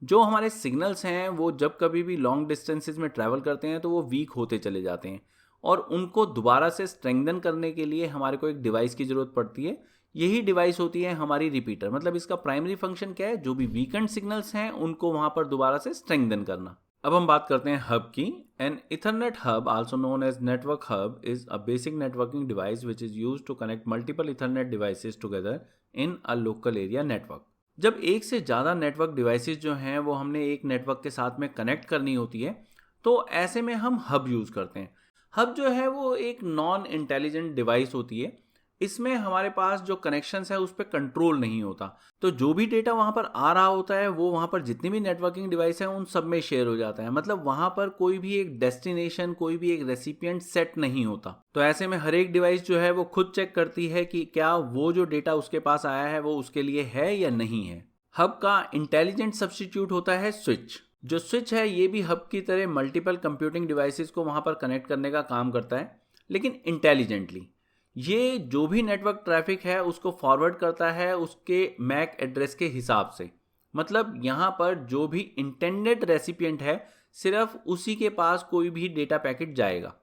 जो हमारे सिग्नल्स हैं वो जब कभी भी लॉन्ग डिस्टेंसेस में ट्रैवल करते हैं तो वो वीक होते चले जाते हैं, और उनको दोबारा से स्ट्रेंथन करने के लिए हमारे को एक डिवाइस की ज़रूरत पड़ती है। यही डिवाइस होती है हमारी रिपीटर। मतलब इसका प्राइमरी फंक्शन क्या है, जो भी वीकेंड सिग्नल्स हैं उनको वहाँ पर दोबारा से स्ट्रेंथन करना। अब हम बात करते हैं हब की। An ethernet hub, also known as network hub, is a basic networking device which is used to connect multiple ethernet devices together in a local area network. जब एक से ज़्यादा नेटवर्क डिवाइसेस जो हैं वो हमने एक नेटवर्क के साथ में कनेक्ट करनी होती है, तो ऐसे में हम हब यूज़ करते हैं। हब जो है वो एक नॉन इंटेलिजेंट डिवाइस होती है। इसमें हमारे पास जो कनेक्शंस है उस पर कंट्रोल नहीं होता। तो जो भी डेटा वहाँ पर आ रहा होता है वो वहाँ पर जितनी भी नेटवर्किंग डिवाइस है उन सब में शेयर हो जाता है। मतलब वहाँ पर कोई भी एक डेस्टिनेशन, कोई भी एक रेसिपिएंट सेट नहीं होता। तो ऐसे में हर एक डिवाइस जो है वो खुद चेक करती है कि क्या वो जो डेटा उसके पास आया है वो उसके लिए है या नहीं है। हब का इंटेलिजेंट सब्स्टिट्यूट होता है स्विच। जो स्विच है ये भी हब की तरह मल्टीपल कंप्यूटिंग डिवाइसेस को वहाँ पर कनेक्ट करने का काम करता है, लेकिन इंटेलिजेंटली। ये जो भी नेटवर्क ट्रैफिक है उसको फॉरवर्ड करता है उसके मैक एड्रेस के हिसाब से। मतलब यहाँ पर जो भी इंटेंडेड रेसिपिएंट है सिर्फ उसी के पास कोई भी डेटा पैकेट जाएगा।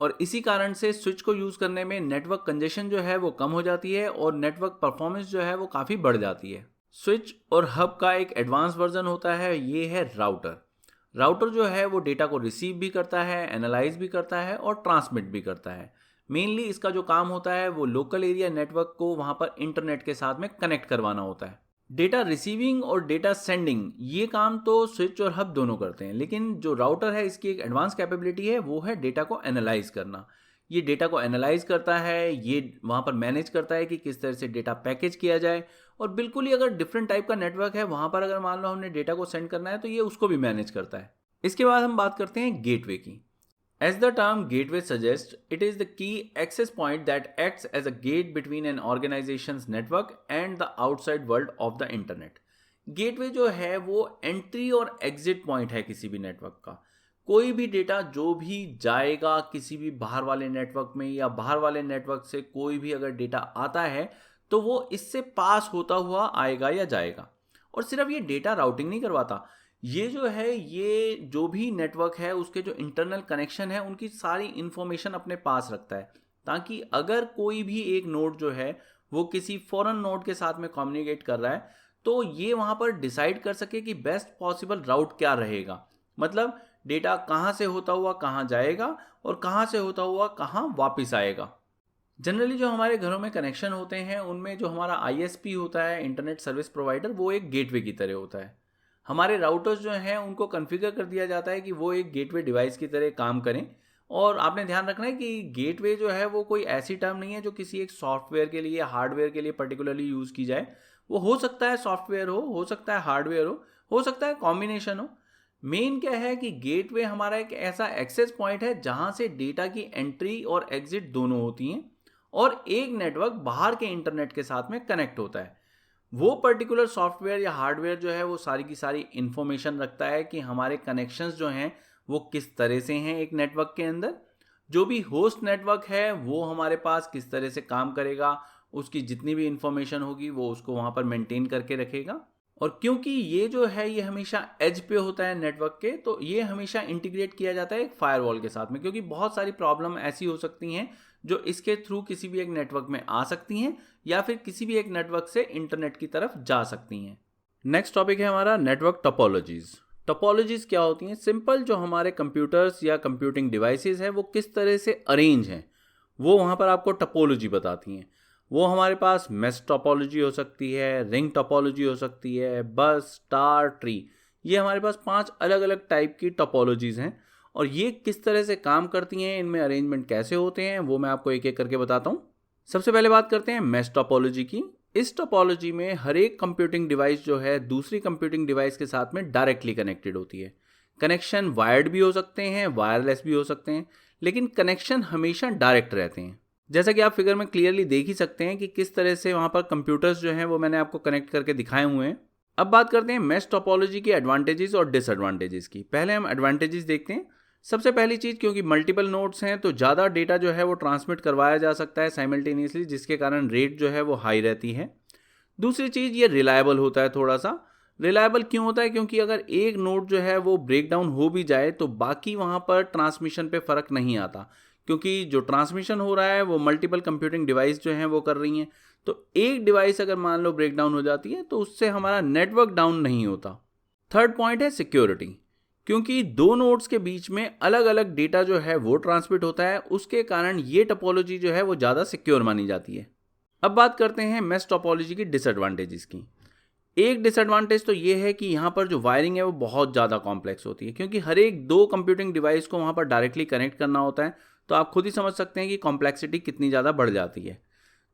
और इसी कारण से स्विच को यूज़ करने में नेटवर्क कंजेशन जो है वो कम हो जाती है और नेटवर्क परफॉर्मेंस जो है वो काफ़ी बढ़ जाती है। स्विच और हब का एक एडवांस वर्जन होता है, ये है राउटर। राउटर जो है वो डेटा को रिसीव भी करता है, एनालाइज भी करता है और ट्रांसमिट भी करता है। मेनली इसका जो काम होता है वो लोकल एरिया नेटवर्क को वहाँ पर इंटरनेट के साथ में कनेक्ट करवाना होता है। डेटा रिसीविंग और डेटा सेंडिंग ये काम तो स्विच और हब दोनों करते हैं, लेकिन जो राउटर है इसकी एक एडवांस कैपेबिलिटी है वो है डेटा को एनालाइज करना। ये डेटा को एनालाइज करता है, ये वहाँ पर मैनेज करता है कि किस तरह से डेटा पैकेज किया जाए। और बिल्कुल ही अगर डिफरेंट टाइप का नेटवर्क है वहाँ पर अगर मान लो हमने डेटा को सेंड करना है तो ये उसको भी मैनेज करता है। इसके बाद हम बात करते हैं गेटवे की। As the term gateway suggests, it is the key access point that acts as a gate between an organization's network and the outside world of the internet. Gateway जो है वो एंट्री और एग्जिट पॉइंट है किसी भी नेटवर्क का। कोई भी डेटा जो भी जाएगा किसी भी बाहर वाले नेटवर्क में या बाहर वाले नेटवर्क से कोई भी अगर डेटा आता है तो वो इससे पास होता हुआ आएगा या जाएगा। और सिर्फ ये डेटा राउटिंग नहीं करवाता, ये जो है ये जो भी नेटवर्क है उसके जो इंटरनल कनेक्शन है उनकी सारी इंफॉर्मेशन अपने पास रखता है, ताकि अगर कोई भी एक नोड जो है वो किसी फॉरेन नोड के साथ में कम्युनिकेट कर रहा है तो ये वहाँ पर डिसाइड कर सके कि बेस्ट पॉसिबल राउट क्या रहेगा। मतलब डेटा कहाँ से होता हुआ कहाँ जाएगा और कहाँ से होता हुआ कहाँ वापस आएगा। जनरली जो हमारे घरों में कनेक्शन होते हैं उनमें जो हमारा आईएसपी होता है, इंटरनेट सर्विस प्रोवाइडर, वो एक गेटवे की तरह होता है। हमारे राउटर्स जो हैं उनको कॉन्फ़िगर कर दिया जाता है कि वो एक गेटवे डिवाइस की तरह काम करें। और आपने ध्यान रखना है कि गेटवे जो है वो कोई ऐसी टर्म नहीं है जो किसी एक सॉफ्टवेयर के लिए, हार्डवेयर के लिए पर्टिकुलरली यूज़ की जाए। वो हो सकता है सॉफ्टवेयर हो सकता है हार्डवेयर हो सकता है कॉम्बिनेशन हो। मेन क्या है कि गेटवे हमारा एक ऐसा एक्सेस पॉइंट है जहाँ से डेटा की एंट्री और एग्जिट दोनों होती हैं और एक नेटवर्क बाहर के इंटरनेट के साथ में कनेक्ट होता है। वो पर्टिकुलर सॉफ्टवेयर या हार्डवेयर जो है वो सारी की सारी इंफॉर्मेशन रखता है कि हमारे कनेक्शंस जो हैं वो किस तरह से हैं एक नेटवर्क के अंदर। जो भी होस्ट नेटवर्क है वो हमारे पास किस तरह से काम करेगा, उसकी जितनी भी इंफॉर्मेशन होगी वो उसको वहाँ पर मेंटेन करके रखेगा। और क्योंकि ये जो है ये हमेशा एज पे होता है नेटवर्क के, तो ये हमेशा इंटीग्रेट किया जाता है एक फायरवॉल के साथ में, क्योंकि बहुत सारी प्रॉब्लम ऐसी हो सकती हैं जो इसके थ्रू किसी भी एक नेटवर्क में आ सकती हैं या फिर किसी भी एक नेटवर्क से इंटरनेट की तरफ जा सकती हैं। नेक्स्ट टॉपिक है हमारा नेटवर्क टोपोलॉजीज। टोपोलॉजीज क्या होती हैं? सिंपल, जो हमारे कंप्यूटर्स या कंप्यूटिंग डिवाइसेस हैं वो किस तरह से अरेंज हैं वो वहाँ पर आपको टोपोलॉजी बताती हैं। वो हमारे पास मेश टोपोलॉजी हो सकती है, रिंग टोपोलॉजी हो सकती है, बस, स्टार, ट्री। ये हमारे पास 5 अलग अलग टाइप की टोपोलॉजीज हैं और ये किस तरह से काम करती हैं, इनमें अरेंजमेंट कैसे होते हैं, वो मैं आपको एक एक करके बताता हूँ। सबसे पहले बात करते हैं मेश टोपोलॉजी की। इस टोपोलॉजी में हर एक कंप्यूटिंग डिवाइस जो है दूसरी कंप्यूटिंग डिवाइस के साथ में डायरेक्टली कनेक्टेड होती है। कनेक्शन वायर्ड भी हो सकते हैं, वायरलेस भी हो सकते हैं, लेकिन कनेक्शन हमेशा डायरेक्ट रहते हैं। जैसा कि आप फिगर में क्लियरली देख ही सकते हैं कि किस तरह से वहाँ पर कंप्यूटर्स जो हैं वो मैंने आपको कनेक्ट करके दिखाए हुए हैं। अब बात करते हैं मेश टोपोलॉजी की एडवांटेजेस और डिसएडवांटेजेस की। पहले हम एडवांटेजेस देखते हैं। सबसे पहली चीज़, क्योंकि मल्टीपल नोड्स हैं तो ज़्यादा डेटा जो है वो ट्रांसमिट करवाया जा सकता है साइमल्टेनियसली, जिसके कारण रेट जो है वो हाई रहती है। दूसरी चीज़, ये रिलायबल होता है। थोड़ा सा रिलायबल क्यों होता है? क्योंकि अगर एक नोड जो है वो ब्रेक डाउन हो भी जाए तो बाकी वहाँ पर ट्रांसमिशन पे फ़र्क नहीं आता, क्योंकि जो ट्रांसमिशन हो रहा है वो मल्टीपल कंप्यूटिंग डिवाइस जो हैं वो कर रही हैं। तो एक डिवाइस अगर मान लो ब्रेक डाउन हो जाती है तो उससे हमारा नेटवर्क डाउन नहीं होता। थर्ड पॉइंट है सिक्योरिटी। क्योंकि दो नोड्स के बीच में अलग अलग डेटा जो है वो ट्रांसमिट होता है, उसके कारण ये टोपोलॉजी जो है वो ज़्यादा सिक्योर मानी जाती है। अब बात करते हैं मेश टोपोलॉजी की डिसएडवांटेजेस की। एक डिसएडवांटेज तो ये है कि यहाँ पर जो वायरिंग है वो बहुत ज़्यादा कॉम्प्लेक्स होती है, क्योंकि हर एक दो कंप्यूटिंग डिवाइस को वहाँ पर डायरेक्टली कनेक्ट करना होता है, तो आप खुद ही समझ सकते हैं कि कॉम्प्लेक्सिटी कितनी ज़्यादा बढ़ जाती है।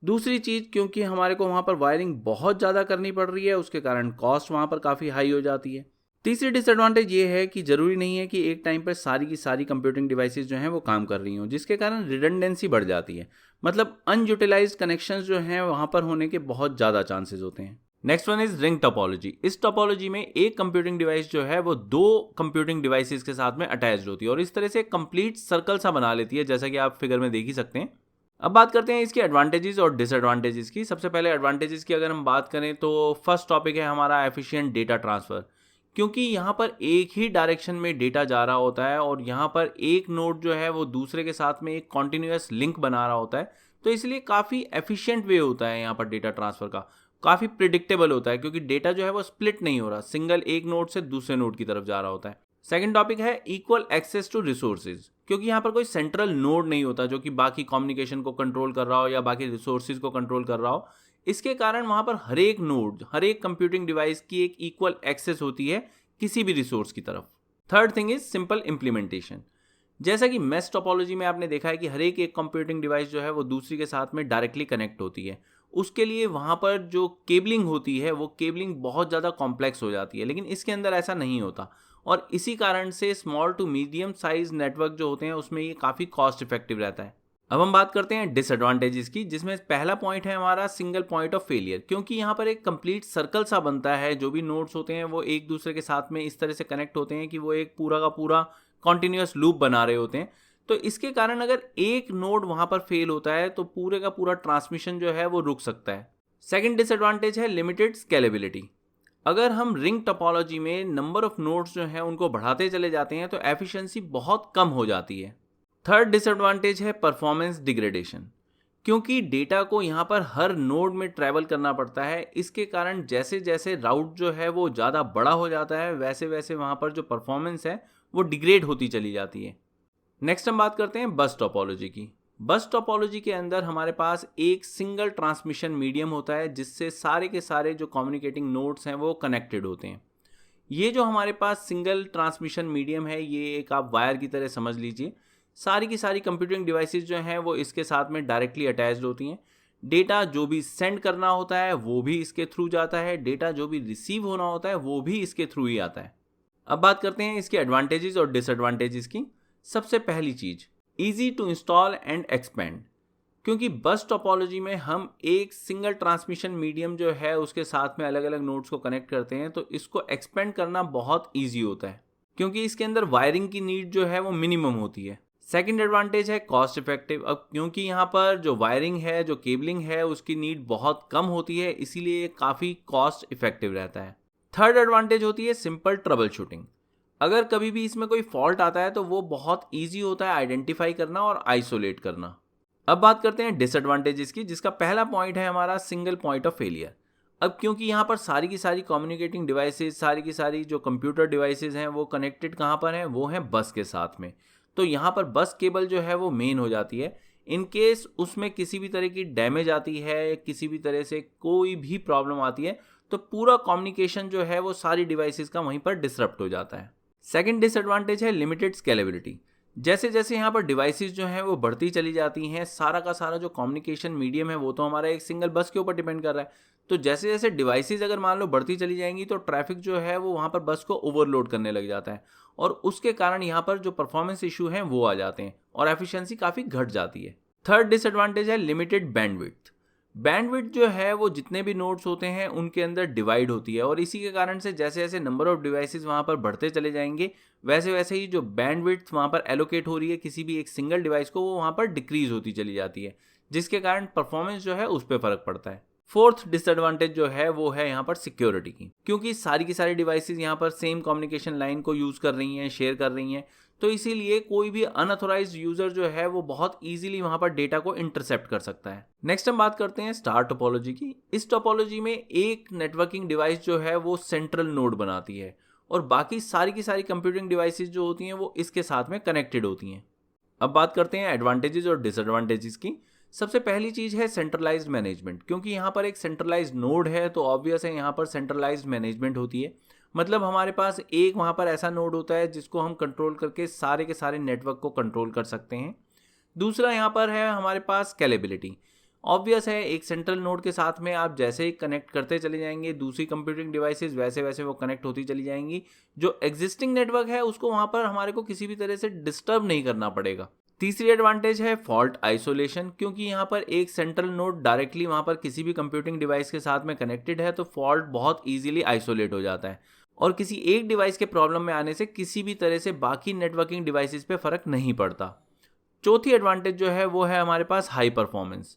दूसरी चीज़, क्योंकि हमारे को वहाँ पर वायरिंग बहुत ज़्यादा करनी पड़ रही है, उसके कारण कॉस्ट वहाँ पर काफ़ी हाई हो जाती है। तीसरी डिसएडवांटेज ये है कि ज़रूरी नहीं है कि एक टाइम पर सारी की सारी कंप्यूटिंग डिवाइसेस जो हैं वो काम कर रही हों, जिसके कारण रिडंडेंसी बढ़ जाती है। मतलब अनयूटिलाइज्ड कनेक्शंस जो हैं वहाँ पर होने के बहुत ज़्यादा चांसेस होते हैं। Next one is ring topology. इस टोपोलॉजी में एक कंप्यूटिंग डिवाइस जो है वो दो कंप्यूटिंग डिवाइसेस के साथ में अटैच्ड होती है और इस तरह से कंप्लीट सर्कल सा बना लेती है, जैसा कि आप फिगर में देख ही सकते हैं। अब बात करते हैं इसके एडवांटेजेस और डिसएडवांटेजेस की। सबसे पहले एडवांटेजेस की अगर हम बात करें तो फर्स्ट टॉपिक है हमारा एफिशिएंट डेटा ट्रांसफ़र, क्योंकि यहाँ पर एक ही डायरेक्शन में डेटा जा रहा होता है और यहाँ पर एक नोड जो है वो दूसरे के साथ में एक कॉन्टिन्यूस लिंक बना रहा होता है, तो इसलिए काफ़ी एफिशिएंट वे होता है यहाँ पर डेटा ट्रांसफ़र का। काफ़ी प्रिडिक्टेबल होता है क्योंकि डेटा जो है वो स्प्लिट नहीं हो रहा, सिंगल एक नोड से दूसरे नोड की तरफ जा रहा होता है। सेकंड टॉपिक है इक्वल एक्सेस टू रिसोर्सेज, क्योंकि यहाँ पर कोई सेंट्रल नोड नहीं होता जो कि बाकी कम्युनिकेशन को कंट्रोल कर रहा हो या बाकी रिसोर्सेज को कंट्रोल कर रहा हो। इसके कारण वहाँ पर हर एक नोड, हर एक कंप्यूटिंग डिवाइस की एक इक्वल एक्सेस होती है किसी भी रिसोर्स की तरफ। Third thing is simple implementation. जैसा कि मेश टोपोलॉजी में आपने देखा है कि हर एक कंप्यूटिंग डिवाइस जो है वो दूसरी के साथ में डायरेक्टली कनेक्ट होती है, उसके लिए वहाँ पर जो केबलिंग होती है वो केबलिंग बहुत ज़्यादा कॉम्प्लेक्स हो जाती है, लेकिन इसके अंदर ऐसा नहीं होता और इसी कारण से small to medium size network जो होते हैं उसमें ये काफ़ी कॉस्ट इफेक्टिव रहता है। अब हम बात करते हैं डिसएडवांटेजेस की, जिसमें पहला पॉइंट है हमारा सिंगल पॉइंट ऑफ फेलियर, क्योंकि यहाँ पर एक कंप्लीट सर्कल सा बनता है। जो भी नोड्स होते हैं वो एक दूसरे के साथ में इस तरह से कनेक्ट होते हैं कि वो एक पूरा का पूरा कॉन्टिन्यूस लूप बना रहे होते हैं, तो इसके कारण अगर एक नोड वहाँ पर फेल होता है तो पूरे का पूरा ट्रांसमिशन जो है वो रुक सकता है। सेकंड डिसएडवांटेज है लिमिटेड स्केलेबिलिटी। अगर हम रिंग टोपोलॉजी में नंबर ऑफ नोड्स जो हैं उनको बढ़ाते चले जाते हैं तो एफिशिएंसी बहुत कम हो जाती है। थर्ड डिसएडवांटेज है परफॉर्मेंस डिग्रेडेशन, क्योंकि डेटा को यहाँ पर हर नोड में ट्रैवल करना पड़ता है। इसके कारण जैसे जैसे राउट जो है वो ज़्यादा बड़ा हो जाता है वैसे वैसे वहाँ पर जो परफॉर्मेंस है वो डिग्रेड होती चली जाती है। नेक्स्ट हम बात करते हैं बस टोपोलॉजी की। बस टोपोलॉजी के अंदर हमारे पास एक सिंगल ट्रांसमिशन मीडियम होता है जिससे सारे के सारे जो कम्युनिकेटिंग नोड्स हैं वो कनेक्टेड होते हैं। ये जो हमारे पास सिंगल ट्रांसमिशन मीडियम है ये एक आप वायर की तरह समझ लीजिए। सारी की सारी कंप्यूटिंग डिवाइसेस जो हैं वो इसके साथ में डायरेक्टली अटैच्ड होती हैं। डेटा जो भी सेंड करना होता है वो भी इसके थ्रू जाता है, डेटा जो भी रिसीव होना होता है वो भी इसके थ्रू ही आता है। अब बात करते हैं इसके एडवांटेजेस और डिसएडवांटेजेस की। सबसे पहली चीज, easy to install and expand, क्योंकि बस टोपोलॉजी में हम एक सिंगल ट्रांसमिशन मीडियम जो है उसके साथ में अलग अलग नोड्स को कनेक्ट करते हैं, तो इसको एक्सपेंड करना बहुत ईजी होता है क्योंकि इसके अंदर वायरिंग की नीड जो है वो मिनिमम होती है। सेकंड एडवांटेज है कॉस्ट इफेक्टिव। अब क्योंकि यहाँ पर जो वायरिंग है, जो केबलिंग है, उसकी नीड बहुत कम होती है, इसीलिए काफ़ी कॉस्ट इफेक्टिव रहता है। थर्ड एडवांटेज होती है सिंपल ट्रबल शूटिंग। अगर कभी भी इसमें कोई फॉल्ट आता है तो वो बहुत ईजी होता है आइडेंटिफाई करना और आइसोलेट करना। अब बात करते हैं डिसएडवांटेजेस की, जिसका पहला पॉइंट है हमारा सिंगल पॉइंट ऑफ फेलियर। अब क्योंकि यहाँ पर सारी की सारी कम्युनिकेटिंग डिवाइसेस, सारी की सारी जो कंप्यूटर डिवाइसेस हैं वो कनेक्टेड कहाँ पर हैं, वो हैं बस के साथ में। तो यहाँ पर बस केबल जो है वो मेन हो जाती है। इन केस उसमें किसी भी तरह की डैमेज आती है, किसी भी तरह से कोई भी प्रॉब्लम आती है, तो पूरा कम्युनिकेशन जो है वो सारी डिवाइसेस का वहीं पर डिसरप्ट हो जाता है। सेकंड डिसएडवांटेज है लिमिटेड स्केलेबिलिटी। जैसे जैसे यहाँ पर डिवाइसेस जो हैं वो बढ़ती चली जाती हैं, सारा का सारा जो कम्युनिकेशन मीडियम है वो तो हमारा एक सिंगल बस के ऊपर डिपेंड कर रहा है, तो जैसे जैसे डिवाइसेस अगर मान लो बढ़ती चली जाएंगी तो ट्रैफिक जो है वो वहाँ पर बस को ओवरलोड करने लग जाता है और उसके कारण यहाँ पर जो परफॉर्मेंस इशू हैं वो आ जाते हैं और एफिशिएंसी काफ़ी घट जाती है। थर्ड डिसएडवांटेज है लिमिटेड बैंडविड्थ। बैंडविड्थ जो है वो जितने भी नोड्स होते हैं उनके अंदर डिवाइड होती है और इसी के कारण से जैसे जैसे नंबर ऑफ डिवाइसेस वहाँ पर बढ़ते चले जाएंगे वैसे वैसे ही जो बैंडविड्थ वहाँ पर एलोकेट हो रही है किसी भी एक सिंगल डिवाइस को, वो वहाँ पर डिक्रीज होती चली जाती है, जिसके कारण परफॉर्मेंस जो है उस पर फर्क पड़ता है। फोर्थ डिसएडवांटेज जो है वो है यहाँ पर सिक्योरिटी की, क्योंकि सारी की सारी डिवाइसेस यहाँ पर सेम कम्युनिकेशन लाइन को यूज़ कर रही हैं, शेयर कर रही हैं, तो इसीलिए कोई भी अनऑथोराइज्ड यूजर जो है वो बहुत इजीली वहां पर डेटा को इंटरसेप्ट कर सकता है। नेक्स्ट हम बात करते हैं स्टार टोपोलॉजी की। इस टोपोलॉजी में एक नेटवर्किंग डिवाइस जो है वो सेंट्रल नोड बनाती है और बाकी सारी की सारी कंप्यूटिंग डिवाइसेस जो होती हैं वो इसके साथ में कनेक्टेड होती हैं। अब बात करते हैं एडवांटेजेस और डिसएडवांटेजेस की। सबसे पहली चीज़ है सेंट्रलाइज्ड मैनेजमेंट, क्योंकि यहाँ पर एक सेंट्रलाइज्ड नोड है तो ऑब्वियस है यहाँ पर सेंट्रलाइज्ड मैनेजमेंट होती है। मतलब हमारे पास एक वहाँ पर ऐसा नोड होता है जिसको हम कंट्रोल करके सारे के सारे नेटवर्क को कंट्रोल कर सकते हैं। दूसरा यहाँ पर है हमारे पास स्केलेबिलिटी। ऑब्वियस है एक सेंट्रल नोड के साथ में आप जैसे ही कनेक्ट करते चले जाएंगे दूसरी कंप्यूटिंग डिवाइसेस वैसे वैसे वो कनेक्ट होती चली जाएंगी। जो एग्जिस्टिंग नेटवर्क है उसको वहाँ पर हमारे को किसी भी तरह से डिस्टर्ब नहीं करना पड़ेगा। तीसरी एडवांटेज है फॉल्ट आइसोलेशन, क्योंकि यहाँ पर एक सेंट्रल नोड डायरेक्टली वहाँ पर किसी भी कंप्यूटिंग डिवाइस के साथ में कनेक्टेड है तो फॉल्ट बहुत ईजिली आइसोलेट हो जाता है और किसी एक डिवाइस के प्रॉब्लम में आने से किसी भी तरह से बाकी नेटवर्किंग डिवाइसेस पे फर्क नहीं पड़ता। चौथी एडवांटेज जो है वो है हमारे पास हाई परफॉर्मेंस।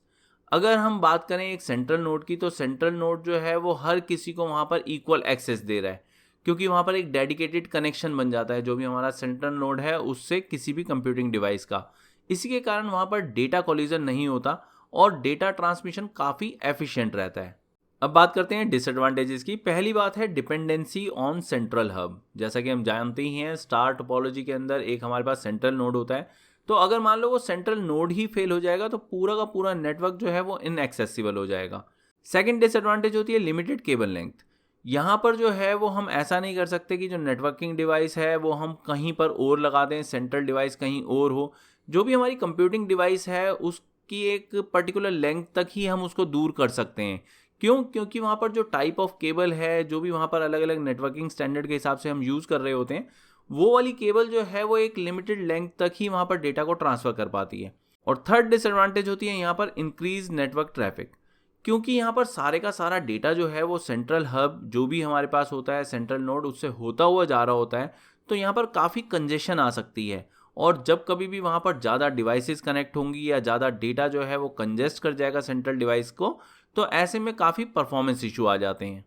अगर हम बात करें एक सेंट्रल नोड की तो सेंट्रल नोड जो है वो हर किसी को वहाँ पर इक्वल एक्सेस दे रहा है, क्योंकि वहाँ पर एक डेडिकेटेड कनेक्शन बन जाता है जो भी हमारा सेंट्रल नोड है उससे किसी भी कंप्यूटिंग डिवाइस का। इसी के कारण वहाँ पर डेटा कोलिजन नहीं होता और डेटा ट्रांसमिशन काफ़ी एफिशिएंट रहता है। अब बात करते हैं डिसएडवांटेजेस की। पहली बात है डिपेंडेंसी ऑन सेंट्रल हब। जैसा कि हम जानते ही हैं स्टार टोपोलॉजी के अंदर एक हमारे पास सेंट्रल नोड होता है, तो अगर मान लो वो सेंट्रल नोड ही फेल हो जाएगा तो पूरा का पूरा नेटवर्क जो है वो इनएक्सेसिबल हो जाएगा। सेकंड डिसएडवांटेज होती है लिमिटेड केबल लेंथ। यहाँ पर जो है वो हम ऐसा नहीं कर सकते कि जो नेटवर्किंग डिवाइस है वो हम कहीं पर और लगा दें, सेंट्रल डिवाइस कहीं और हो। जो भी हमारी कंप्यूटिंग डिवाइस है उसकी एक पर्टिकुलर लेंथ तक ही हम उसको दूर कर सकते हैं। क्यों? क्योंकि वहाँ पर जो टाइप ऑफ केबल है जो भी वहाँ पर अलग अलग नेटवर्किंग स्टैंडर्ड के हिसाब से हम यूज़ कर रहे होते हैं वो वाली केबल जो है वो एक लिमिटेड लेंथ तक ही वहाँ पर डेटा को ट्रांसफ़र कर पाती है। और थर्ड डिसएडवांटेज होती है यहाँ पर इंक्रीज नेटवर्क ट्रैफिक, क्योंकि यहाँ पर सारे का सारा डेटा जो है वो सेंट्रल हब जो भी हमारे पास होता है सेंट्रल नोड उससे होता हुआ जा रहा होता है, तो यहाँ पर काफ़ी कंजेशन आ सकती है। और जब कभी भी वहाँ पर ज़्यादा डिवाइसेस कनेक्ट होंगी या ज़्यादा डेटा जो है वो कंजेस्ट कर जाएगा सेंट्रल डिवाइस को, तो ऐसे में काफ़ी परफॉर्मेंस इशू आ जाते हैं।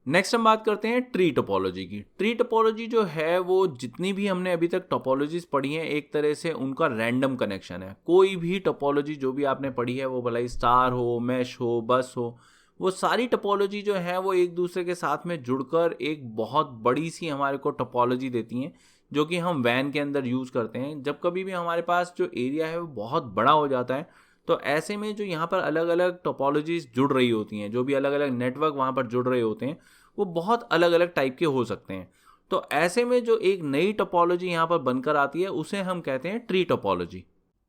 नेक्स्ट हम बात करते हैं ट्री टोपोलॉजी की। ट्री टोपोलॉजी जो है वो जितनी भी हमने अभी तक टोपोलॉजीज पढ़ी हैं एक तरह से उनका रैंडम कनेक्शन है। कोई भी टोपोलॉजी जो भी आपने पढ़ी है वो भला ही स्टार हो, मैश हो, बस हो, वो सारी टोपोलॉजी जो है वो एक दूसरे के साथ में जुड़कर एक बहुत बड़ी सी हमारे को टोपोलॉजी देती हैं जो कि हम वैन के अंदर यूज़ करते हैं। जब कभी भी हमारे पास जो एरिया है वो बहुत बड़ा हो जाता है तो ऐसे में जो यहाँ पर अलग अलग टोपोलॉजीज जुड़ रही होती हैं, जो भी अलग अलग नेटवर्क वहाँ पर जुड़ रहे होते हैं वो बहुत अलग अलग टाइप के हो सकते हैं। तो ऐसे में जो एक नई टोपोलॉजी यहाँ पर बनकर आती है उसे हम कहते हैं ट्री टोपोलॉजी।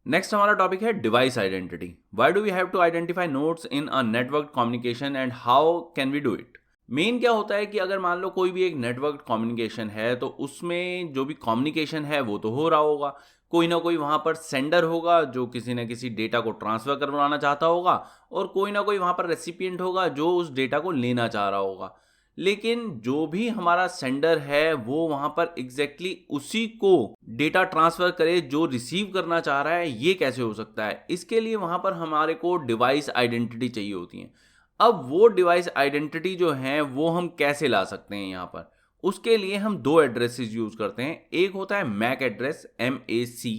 नेक्स्ट हमारा टॉपिक है device identity. Why do we have to identify nodes in a network communication and how can we do it. Main क्या होता है कि अगर मान लो कोई भी एक नेटवर्क कम्युनिकेशन है तो उसमें जो भी कम्युनिकेशन है वो तो हो रहा होगा, कोई ना कोई वहाँ पर सेंडर होगा जो किसी न किसी डेटा को ट्रांसफ़र करवाना चाहता होगा और कोई ना कोई वहाँ पर रेसिपिएंट होगा जो उस डेटा को लेना चाह रहा होगा। लेकिन जो भी हमारा सेंडर है वो वहाँ पर एग्जैक्टली उसी को डेटा ट्रांसफ़र करे जो रिसीव करना चाह रहा है, ये कैसे हो सकता है? इसके लिए वहाँ पर हमारे को डिवाइस आइडेंटिटी चाहिए होती है। अब वो डिवाइस आइडेंटिटी जो है वो हम कैसे ला सकते हैं यहाँ पर? उसके लिए हम दो एड्रेसेस यूज करते हैं। एक होता है मैक एड्रेस MAC,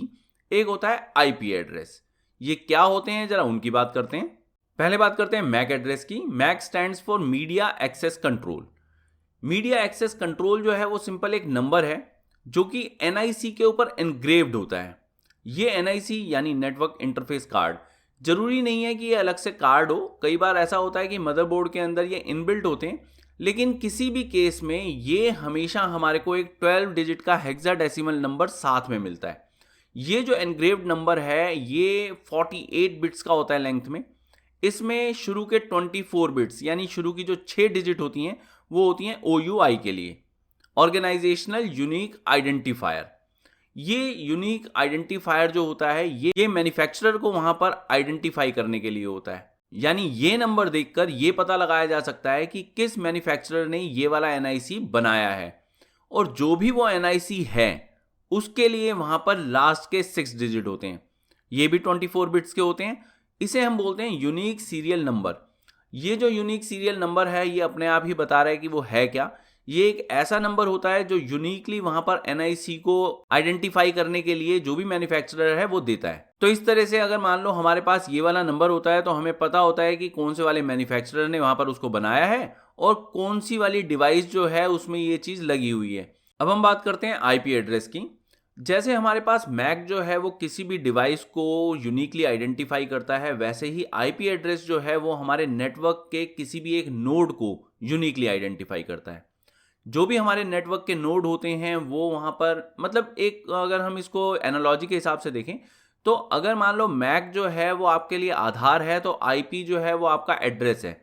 एक होता है IP एड्रेस। ये क्या होते हैं जरा उनकी बात करते हैं। पहले बात करते हैं मैक एड्रेस की। MAC stands for media access control. Media access control जो है वो सिंपल एक नंबर है जो कि NIC के ऊपर एनग्रेव्ड होता है। ये NIC यानी नेटवर्क इंटरफेस कार्ड, जरूरी नहीं है कि ये अलग से कार्ड हो। कई बार ऐसा होता है कि मदरबोर्ड के अंदर ये इनबिल्ट होते हैं, लेकिन किसी भी केस में ये हमेशा हमारे को एक 12 डिजिट का हेक्साडेसिमल नंबर साथ में मिलता है। ये जो एनग्रेव्ड नंबर है ये 48 बिट्स का होता है लेंथ में। इसमें शुरू के 24 बिट्स यानी शुरू की जो 6 डिजिट होती हैं वो होती हैं OUI के लिए, ऑर्गेनाइजेशनल यूनिक आइडेंटिफायर। ये यूनिक आइडेंटिफायर जो होता है ये मैन्युफैक्चरर को वहां पर आइडेंटिफाई करने के लिए होता है। यानी ये नंबर देखकर ये पता लगाया जा सकता है कि किस मैन्युफैक्चरर ने ये वाला NIC बनाया है, और जो भी वो NIC है उसके लिए वहां पर लास्ट के 6 डिजिट होते हैं, ये भी 24 बिट्स के होते हैं। इसे हम बोलते हैं यूनिक सीरियल नंबर। ये जो यूनिक सीरियल नंबर है ये अपने आप ही बता रहा है कि वो है क्या। ये एक ऐसा नंबर होता है जो यूनिकली वहां पर NIC को आइडेंटिफाई करने के लिए जो भी मैन्युफैक्चरर है वो देता है। तो इस तरह से अगर मान लो हमारे पास ये वाला नंबर होता है तो हमें पता होता है कि कौन से वाले मैन्युफैक्चरर ने वहां पर उसको बनाया है और कौन सी वाली डिवाइस जो है उसमें ये चीज लगी हुई है। अब हम बात करते हैं IP एड्रेस की। जैसे हमारे पास मैक जो है वो किसी भी डिवाइस को यूनिकली आइडेंटिफाई करता है, वैसे ही आईपी एड्रेस जो है वो हमारे नेटवर्क के किसी भी एक नोड को यूनिकली आइडेंटिफाई करता है। जो भी हमारे नेटवर्क के नोड होते हैं वो वहाँ पर, मतलब एक अगर हम इसको एनालॉजी के हिसाब से देखें, तो अगर मान लो मैक जो है वो आपके लिए आधार है, तो आईपी जो है वो आपका एड्रेस है।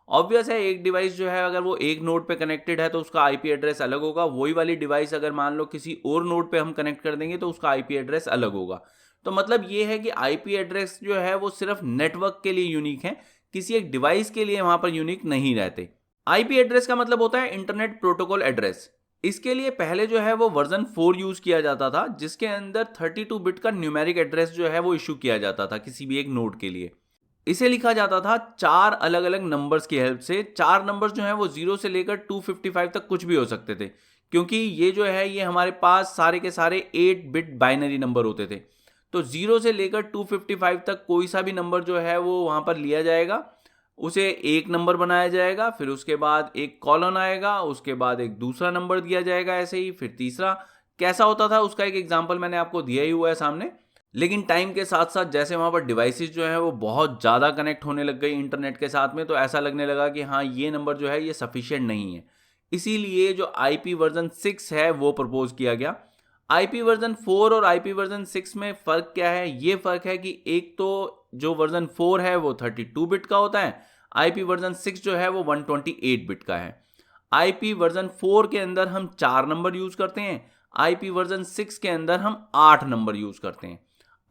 ऑब्वियस है, एक डिवाइस जो है अगर वो एक नोड पे कनेक्टेड है तो उसका आईपी एड्रेस अलग होगा, वही वाली डिवाइस अगर मान लो किसी और नोड पे हम कनेक्ट कर देंगे तो उसका आईपी एड्रेस अलग होगा। तो मतलब ये है कि आईपी एड्रेस जो है वो सिर्फ नेटवर्क के लिए यूनिक है, किसी एक डिवाइस के लिए वहां पर यूनिक नहीं रहते। आईपी एड्रेस का मतलब होता है इंटरनेट प्रोटोकॉल एड्रेस। इसके लिए पहले जो है वो वर्जन 4 यूज किया जाता था, जिसके अंदर 32 बिट का न्यूमेरिक एड्रेस जो है वो इशू किया जाता था किसी भी एक नोड के लिए। इसे लिखा जाता था 4 अलग अलग नंबर्स की हेल्प से। 4 नंबर्स जो हैं वो 0 से लेकर 255 तक कुछ भी हो सकते थे, क्योंकि ये जो है ये हमारे पास सारे के सारे 8 बिट बाइनरी नंबर होते थे। तो 0 से लेकर 255 तक कोई सा भी नंबर जो है वो वहां पर लिया जाएगा, उसे एक नंबर बनाया जाएगा, फिर उसके बाद एक कॉलन आएगा, उसके बाद एक दूसरा नंबर दिया जाएगा, ऐसे ही फिर तीसरा। कैसा होता था उसका एक एग्जांपल मैंने आपको दिया ही हुआ है सामने। लेकिन टाइम के साथ साथ जैसे वहाँ पर डिवाइसेस जो है वो बहुत ज़्यादा कनेक्ट होने लग गई इंटरनेट के साथ में, तो ऐसा लगने लगा कि हाँ ये नंबर जो है ये सफिशिएंट नहीं है। इसीलिए जो आईपी वर्जन 6 है वो प्रपोज किया गया। आईपी वर्जन 4 और आईपी वर्जन 6 में फ़र्क क्या है? ये फ़र्क है कि एक तो जो वर्जन 4 है वो 32 बिट का होता है, आईपी वर्जन 6 जो है वो 128 बिट का है। आईपी वर्जन 4 के अंदर हम 4 नंबर यूज़ करते हैं, आईपी वर्जन 6 के अंदर हम 8 नंबर यूज़ करते हैं।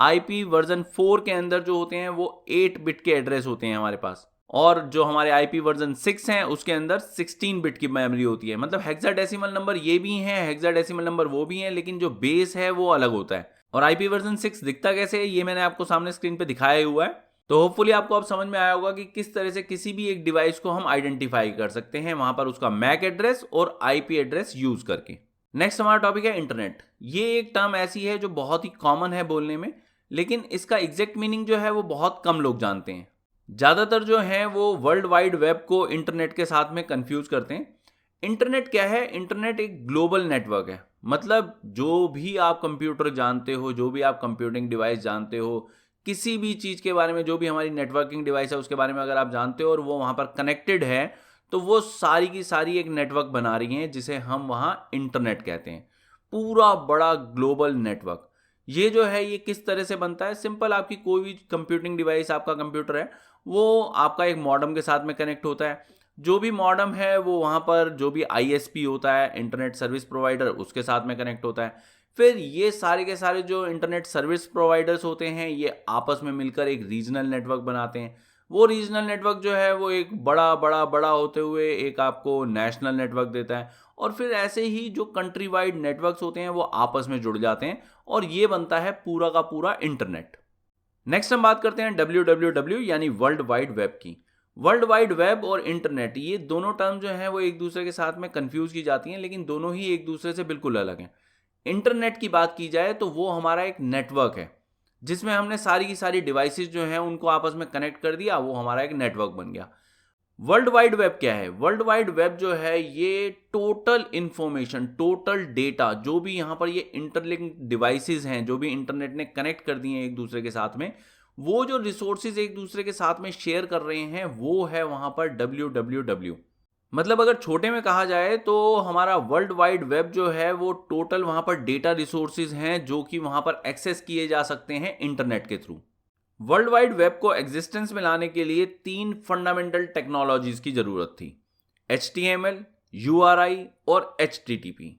आईपी वर्जन 4 के अंदर जो होते हैं वो 8 बिट के एड्रेस होते हैं हमारे पास, और जो हमारे आईपी वर्जन 6 हैं उसके अंदर 16 बिट की मेमोरी होती है। मतलब हेक्साडेसिमल नंबर ये भी हैं, हेक्साडेसिमल नंबर वो भी हैं, लेकिन जो बेस है वो अलग होता है। और आईपी वर्जन 6 दिखता कैसे है ये मैंने आपको सामने स्क्रीन पे दिखाया हुआ है। तो होपफुली आपको अब समझ में आया होगा कि किस तरह से किसी भी एक डिवाइस को हम आइडेंटिफाई कर सकते हैं वहां पर उसका मैक एड्रेस और आईपी एड्रेस यूज करके। नेक्स्ट हमारा टॉपिक है इंटरनेट। ये एक टर्म ऐसी है जो बहुत ही कॉमन है बोलने में, लेकिन इसका एग्जैक्ट मीनिंग जो है वो बहुत कम लोग जानते हैं। ज़्यादातर जो हैं वो वर्ल्ड वाइड वेब को इंटरनेट के साथ में कंफ्यूज करते हैं। इंटरनेट क्या है? इंटरनेट एक ग्लोबल नेटवर्क है। मतलब जो भी आप कंप्यूटर जानते हो, जो भी आप कंप्यूटिंग डिवाइस जानते हो, किसी भी चीज़ के बारे में, जो भी हमारी नेटवर्किंग डिवाइस है उसके बारे में अगर आप जानते हो और वो वहाँ पर कनेक्टेड है, तो वो सारी की सारी एक नेटवर्क बना रही हैं जिसे हम वहाँ इंटरनेट कहते हैं। पूरा बड़ा ग्लोबल नेटवर्क। ये जो है ये किस तरह से बनता है? सिंपल, आपकी कोई भी कंप्यूटिंग डिवाइस, आपका कंप्यूटर है, वो आपका एक मॉडेम के साथ में कनेक्ट होता है। जो भी मॉडेम है वो वहाँ पर जो भी आईएसपी होता है, इंटरनेट सर्विस प्रोवाइडर, उसके साथ में कनेक्ट होता है। फिर ये सारे के सारे जो इंटरनेट सर्विस प्रोवाइडर्स होते हैं ये आपस में मिलकर एक रीजनल नेटवर्क बनाते हैं। वो रीजनल नेटवर्क जो है वो एक बड़ा बड़ा बड़ा होते हुए एक आपको नेशनल नेटवर्क देता है, और फिर ऐसे ही जो कंट्री वाइड नेटवर्क्स होते हैं वो आपस में जुड़ जाते हैं, और ये बनता है पूरा का पूरा इंटरनेट। नेक्स्ट हम बात करते हैं WWW यानी वर्ल्ड वाइड वेब की। वर्ल्ड वाइड वेब और इंटरनेट, ये दोनों टर्म जो हैं वो एक दूसरे के साथ में कंफ्यूज की जाती हैं, लेकिन दोनों ही एक दूसरे से बिल्कुल अलग हैं। इंटरनेट की बात की जाए तो वो हमारा एक नेटवर्क है जिसमें हमने सारी की सारी डिवाइसेस जो हैं उनको आपस में कनेक्ट कर दिया, वो हमारा एक नेटवर्क बन गया। वर्ल्ड वाइड वेब क्या है? वर्ल्ड वाइड वेब जो है ये टोटल इंफॉर्मेशन, टोटल डेटा, जो भी यहाँ पर ये इंटरलिंक डिवाइसेस हैं, जो भी इंटरनेट ने कनेक्ट कर दिए हैं एक दूसरे के साथ में, वो जो रिसोर्सेज एक दूसरे के साथ में शेयर कर रहे हैं वो है वहाँ पर WWW। मतलब अगर छोटे में कहा जाए तो हमारा वर्ल्ड वाइड वेब जो है वो टोटल वहाँ पर डेटा रिसोर्सेज हैं जो कि वहाँ पर एक्सेस किए जा सकते हैं इंटरनेट के थ्रू। वर्ल्ड वाइड वेब को एग्जिस्टेंस में लाने के लिए 3 फंडामेंटल टेक्नोलॉजीज की जरूरत थी: HTML, URI और HTTP।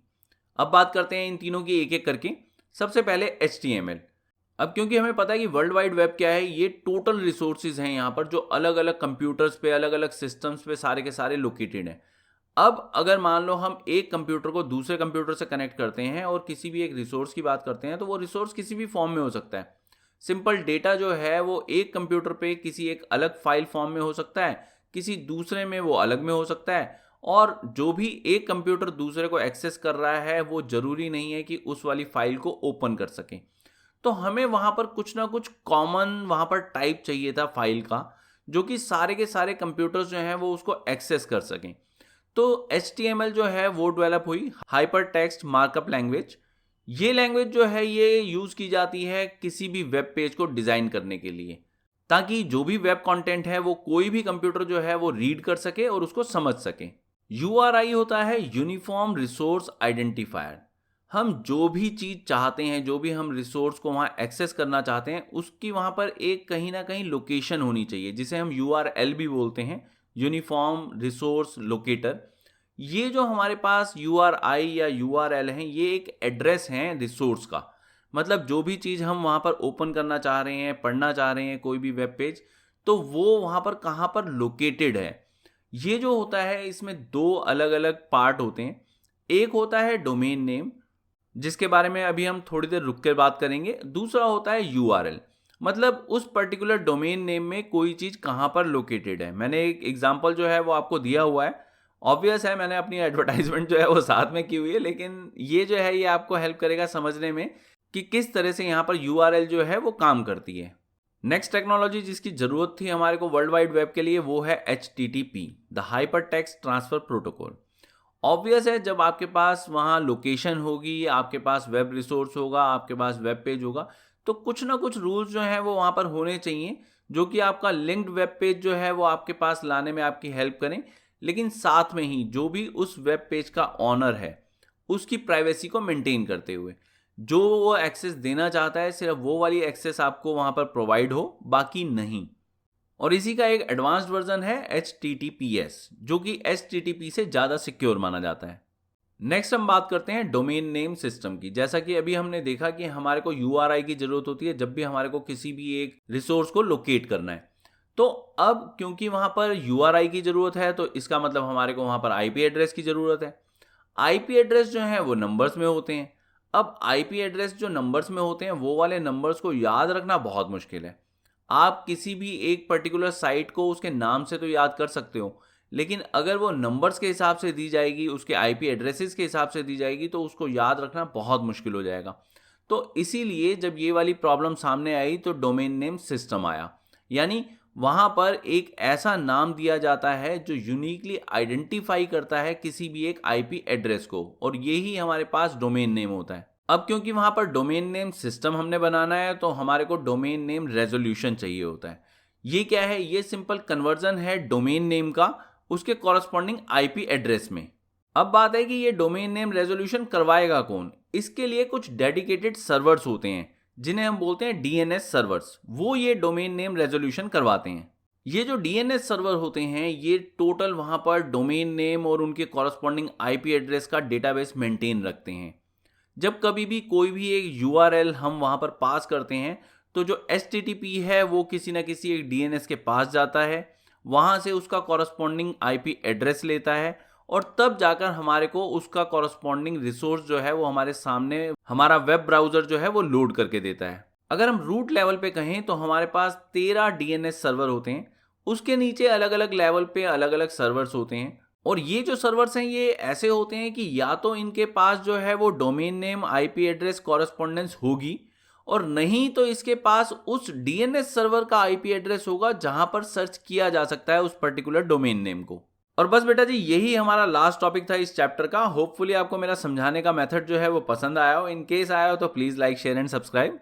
अब बात करते हैं इन तीनों की एक एक करके। सबसे पहले HTML। अब क्योंकि हमें पता है कि वर्ल्ड वाइड वेब क्या है, ये टोटल रिसोर्सेज हैं यहाँ पर जो अलग अलग कंप्यूटर्स पे, अलग अलग सिस्टम्स पे सारे के सारे लोकेटेड हैं। अब अगर मान लो हम एक कंप्यूटर को दूसरे कंप्यूटर से कनेक्ट करते हैं और किसी भी एक रिसोर्स की बात करते हैं, तो वो रिसोर्स किसी भी फॉर्म में हो सकता है। सिंपल डेटा जो है वो एक कंप्यूटर पे किसी एक अलग फाइल फॉर्म में हो सकता है, किसी दूसरे में वो अलग में हो सकता है, और जो भी एक कंप्यूटर दूसरे को एक्सेस कर रहा है वो जरूरी नहीं है कि उस वाली फाइल को ओपन कर सके। तो हमें वहां पर कुछ ना कुछ कॉमन वहां पर टाइप चाहिए था फाइल का, जो कि सारे के सारे कंप्यूटर्स जो हैं वो उसको एक्सेस कर सकें। तो HTML जो है वो डेवलप हुई, हाइपर टेक्स्ट मार्कअप लैंग्वेज। ये लैंग्वेज जो है ये यूज की जाती है किसी भी वेब पेज को डिजाइन करने के लिए, ताकि जो भी वेब कंटेंट है वो कोई भी कंप्यूटर जो है वो रीड कर सके और उसको समझ सके। URI होता है यूनिफॉर्म रिसोर्स आइडेंटिफायर। हम जो भी चीज़ चाहते हैं, जो भी हम रिसोर्स को वहाँ एक्सेस करना चाहते हैं, उसकी वहाँ पर एक कहीं ना कहीं लोकेशन होनी चाहिए, जिसे हम URL भी बोलते हैं, यूनिफॉर्म रिसोर्स लोकेटर। ये जो हमारे पास URI या URL हैं, ये एक एड्रेस है रिसोर्स का। मतलब जो भी चीज़ हम वहाँ पर ओपन करना चाह रहे हैं, पढ़ना चाह रहे हैं, कोई भी वेब पेज, तो वो वहाँ पर कहाँ पर लोकेटेड है। ये जो होता है इसमें दो अलग अलग पार्ट होते हैं। एक होता है डोमेन नेम, जिसके बारे में अभी हम थोड़ी देर रुक कर बात करेंगे। दूसरा होता है URL, मतलब उस पर्टिकुलर डोमेन नेम में कोई चीज़ कहाँ पर लोकेटेड है। मैंने एक एग्जांपल जो है वो आपको दिया हुआ है। ऑब्वियस है, मैंने अपनी एडवर्टाइजमेंट जो है वो साथ में की हुई है, लेकिन ये जो है ये आपको हेल्प करेगा समझने में कि किस तरह से यहाँ पर URL जो है वो काम करती है। नेक्स्ट टेक्नोलॉजी जिसकी ज़रूरत थी हमारे को वर्ल्ड वाइड वेब के लिए, वो है HTTP, the hyper text transfer protocol. Obvious है, जब आपके पास वहाँ लोकेशन होगी, आपके पास वेब रिसोर्स होगा, आपके पास वेब पेज होगा, तो कुछ ना कुछ रूल्स जो हैं वो वहाँ पर होने चाहिए, जो कि आपका लिंक्ड वेब पेज जो है वो आपके पास लाने में आपकी हेल्प करें। लेकिन साथ में ही जो भी उस वेब पेज का ऑनर है, उसकी प्राइवेसी को मेंटेन करते हुए, जो वो एक्सेस देना चाहता है सिर्फ वो वाली एक्सेस आपको वहाँ पर प्रोवाइड हो, बाकी नहीं। और इसी का एक एडवांस्ड वर्जन है HTTPS, जो कि HTTP से ज़्यादा सिक्योर माना जाता है। नेक्स्ट हम बात करते हैं डोमेन नेम सिस्टम की। जैसा कि अभी हमने देखा कि हमारे को URI की ज़रूरत होती है जब भी हमारे को किसी भी एक रिसोर्स को लोकेट करना है। तो अब क्योंकि वहाँ पर URI की ज़रूरत है, तो इसका मतलब हमारे को वहाँ पर IP एड्रेस की ज़रूरत है। IP एड्रेस जो है वो नंबर्स में होते हैं। अब IP एड्रेस जो नंबर्स में होते हैं, वो वाले नंबर्स को याद रखना बहुत मुश्किल है। आप किसी भी एक पर्टिकुलर साइट को उसके नाम से तो याद कर सकते हो, लेकिन अगर वो नंबर्स के हिसाब से दी जाएगी, उसके IP एड्रेसेस के हिसाब से दी जाएगी, तो उसको याद रखना बहुत मुश्किल हो जाएगा। तो इसीलिए जब ये वाली प्रॉब्लम सामने आई तो डोमेन नेम सिस्टम आया। यानी वहाँ पर एक ऐसा नाम दिया जाता है जो यूनिकली आइडेंटिफाई करता है किसी भी एक IP एड्रेस को, और यही हमारे पास डोमेन नेम होता है। अब क्योंकि वहाँ पर डोमेन नेम सिस्टम हमने बनाना है, तो हमारे को डोमेन नेम रेजोल्यूशन चाहिए होता है। ये क्या है? ये सिंपल कन्वर्जन है डोमेन नेम का उसके कॉरस्पॉन्डिंग IP एड्रेस में। अब बात है कि ये डोमेन नेम रेजोल्यूशन करवाएगा कौन? इसके लिए कुछ डेडिकेटेड सर्वर्स होते हैं जिन्हें हम बोलते हैं DNS सर्वर्स। वो ये डोमेन नेम रेजोल्यूशन करवाते हैं। ये जो DNS सर्वर होते हैं, ये टोटल वहाँ पर डोमेन नेम और उनके कॉरस्पॉन्डिंग IP एड्रेस का डेटाबेस मेंटेन रखते हैं। जब कभी भी कोई भी एक URL हम वहाँ पर पास करते हैं, तो जो HTTP है वो किसी ना किसी एक DNS के पास जाता है, वहाँ से उसका कॉरस्पॉन्डिंग IP एड्रेस लेता है, और तब जाकर हमारे को उसका कॉरस्पॉन्डिंग रिसोर्स जो है वो हमारे सामने हमारा वेब ब्राउज़र जो है वो लोड करके देता है। अगर हम रूट लेवल पे कहें तो हमारे पास 13 DNS सर्वर होते हैं। उसके नीचे अलग अलग लेवल पे अलग अलग सर्वर्स होते हैं, और ये जो सर्वर्स हैं ये ऐसे होते हैं कि या तो इनके पास जो है वो domain name IP address correspondence होगी, और नहीं तो इसके पास उस DNS सर्वर का IP एड्रेस होगा जहां पर सर्च किया जा सकता है उस पर्टिकुलर डोमेन नेम को। और बस बेटा जी, यही हमारा लास्ट टॉपिक था इस चैप्टर का। होपफुली आपको मेरा समझाने का मेथड जो है वो पसंद आया हो। इन केस आया हो तो please like, share and subscribe.